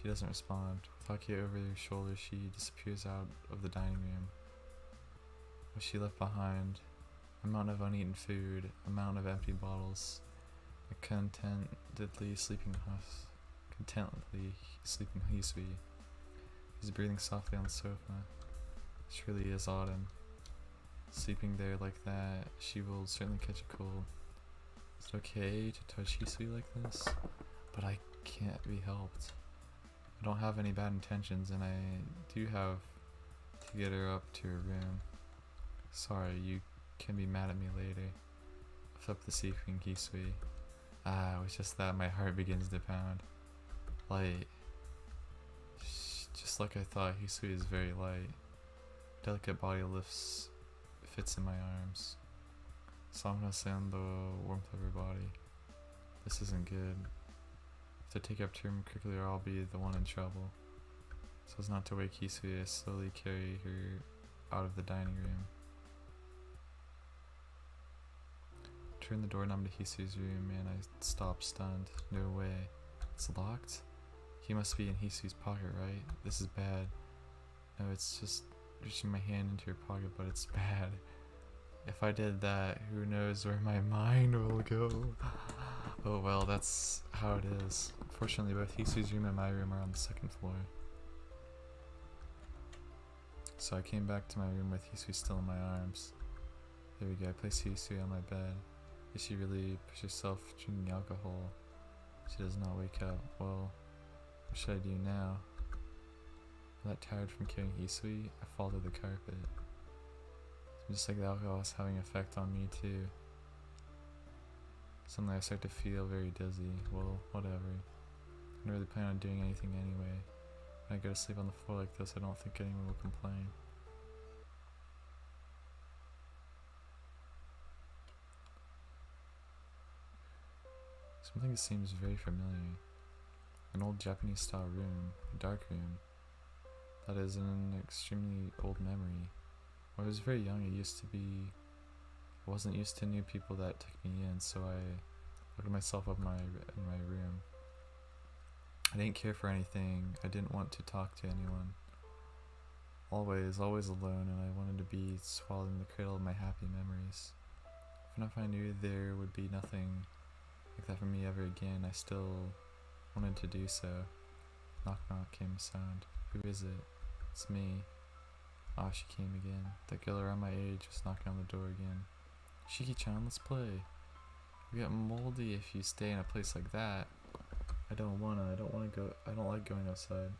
She doesn't respond. With Akia over her shoulder, she disappears out of the dining room. What she left behind? Amount of uneaten food, amount of empty bottles, a contentedly sleeping Hisui. He's breathing softly on the sofa. This really is autumn. Sleeping there like that, she will certainly catch a cold. Is it okay to touch Hisui like this? But I can't be helped. I don't have any bad intentions, and I do have to get her up to her room. Sorry, you can be mad at me later. Lift up the sleeping Hisui. Ah, it was just that my heart begins to pound. Light. Just like I thought, Hisui is very light. Delicate body fits in my arms. Softness and the warmth of her body. This isn't good. If I take up to her quickly, or I'll be the one in trouble. So as not to wake Hisui, I slowly carry her out of the dining room. Turn the doorknob to Hisui's room and I stop stunned. No way. It's locked? He must be in Hisui's pocket, right? This is bad. No, it's just reaching my hand into her pocket, but it's bad. If I did that, who knows where my mind will go. Oh well, that's how it is. Fortunately, both Hisui's room and my room are on the second floor. So I came back to my room with Hisui still in my arms. There we go, I placed Hisui on my bed. Did she really push herself drinking alcohol? She does not wake up. Well, what should I do now? I'm that tired from carrying Hisui, I fall to the carpet. Just like the alcohol is having an effect on me too. Suddenly I start to feel very dizzy. Well, whatever. I don't really plan on doing anything anyway. When I go to sleep on the floor like this, I don't think anyone will complain. Something that seems very familiar. An old Japanese style room, a dark room. That is an extremely old memory. When I was very young, I wasn't used to new people that took me in, so I looked myself up in my room. I didn't care for anything. I didn't want to talk to anyone. Always alone, and I wanted to be swallowed in the cradle of my happy memories. Even if I knew there would be nothing like that for me ever again, I still wanted to do so. Knock knock came a sound. Who is it? It's me. Ah, she came again. That girl around my age was knocking on the door again. Shiki-chan, let's play. You get moldy if you stay in a place like that. I don't wanna go, I don't like going outside.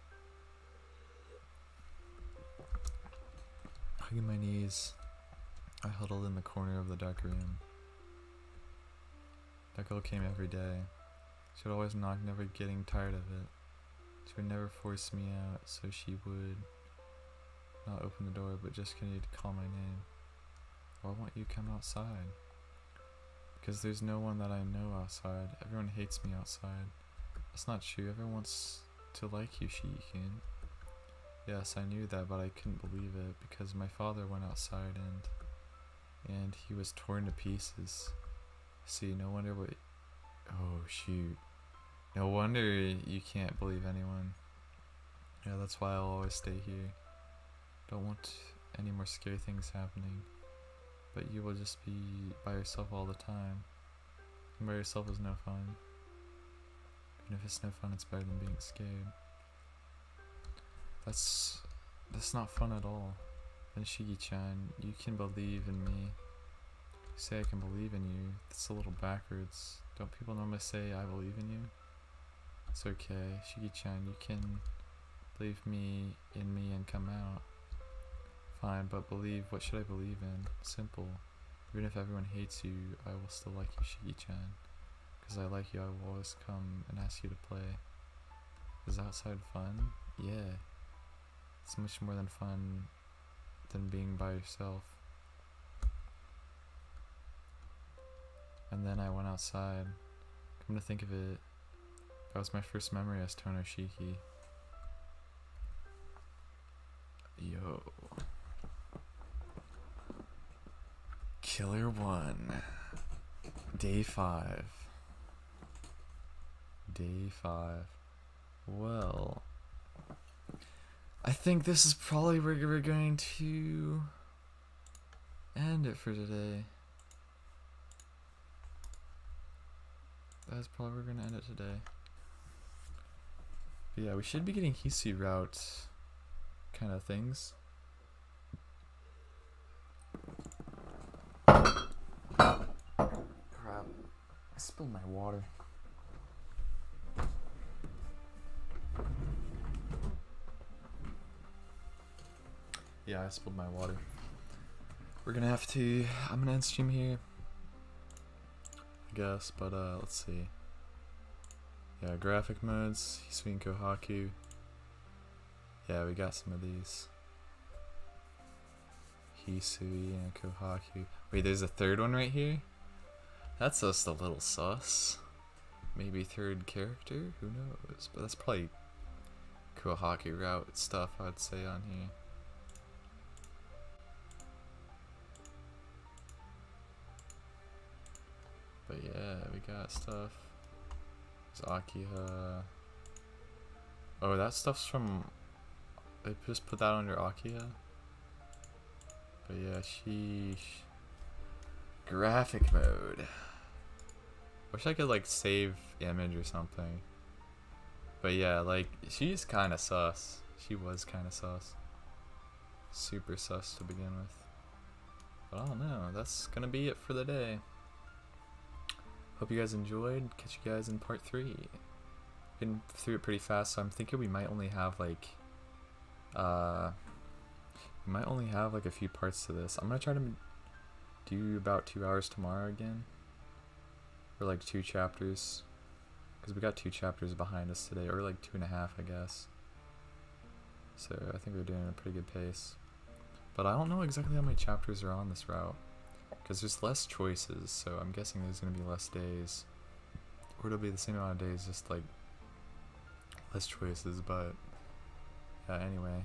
Hugging my knees, I huddled in the corner of the dark room. That girl came every day. She would always knock, never getting tired of it. She would never force me out, so she would not open the door, but just continue to call my name. Why won't you come outside? Because there's no one that I know outside. Everyone hates me outside. That's not true. Everyone wants to like you, Shiki. Yes, I knew that, but I couldn't believe it because my father went outside and he was torn to pieces. See, no wonder what. Oh shoot! No wonder you can't believe anyone. Yeah, that's why I'll always stay here. Don't want any more scary things happening. But you will just be by yourself all the time. And by yourself is no fun. Even if it's no fun, it's better than being scared. That's not fun at all. And Shiki-chan, you can believe in me. You say I can believe in you. That's a little backwards. Don't people normally say I believe in you? It's okay. Shiki-chan, you can believe me in me and come out. Fine, but believe, what should I believe in? Simple. Even if everyone hates you, I will still like you, Shiki-chan. Because I like you, I will always come and ask you to play. Is outside fun? Yeah. It's much more than fun than being by yourself. And then I went outside. Come to think of it, that was my first memory as Tono Shiki. Yo. Killer 1. Day 5. Day 5. Well, I think this is probably where we're going to end it for today. That's probably where we're going to end it today. But yeah, we should be getting Hisui route kind of things. Crap, I spilled my water. Yeah, I spilled my water. We're gonna have to, I'm gonna end stream here, I guess, but let's see. Yeah, graphic modes, Hisui and Kohaku. Yeah, we got some of these. Hisui and Kohaku. Wait, there's a third one right here? That's just a little sus. Maybe third character? Who knows? But that's probably Kohaku route stuff, I'd say, on here. But yeah, we got stuff. There's Akiha. Oh, that stuff's from... They just put that under Akiha? But yeah, sheesh. Graphic mode. Wish I could like save image or something. But yeah, like, she's kinda sus. She was kinda sus. Super sus to begin with. But I don't know, that's gonna be it for the day. Hope you guys enjoyed. Catch you guys in part 3. Been through it pretty fast, so I'm thinking we might only have like a few parts to this. I'm gonna try to do about 2 hours tomorrow again, or like 2 chapters, because we got 2 chapters behind us today, or like 2.5, I guess. So I think we're doing a pretty good pace. But I don't know exactly how many chapters are on this route, because there's less choices, so I'm guessing there's gonna be less days, or it'll be the same amount of days, just like less choices. But yeah, anyway.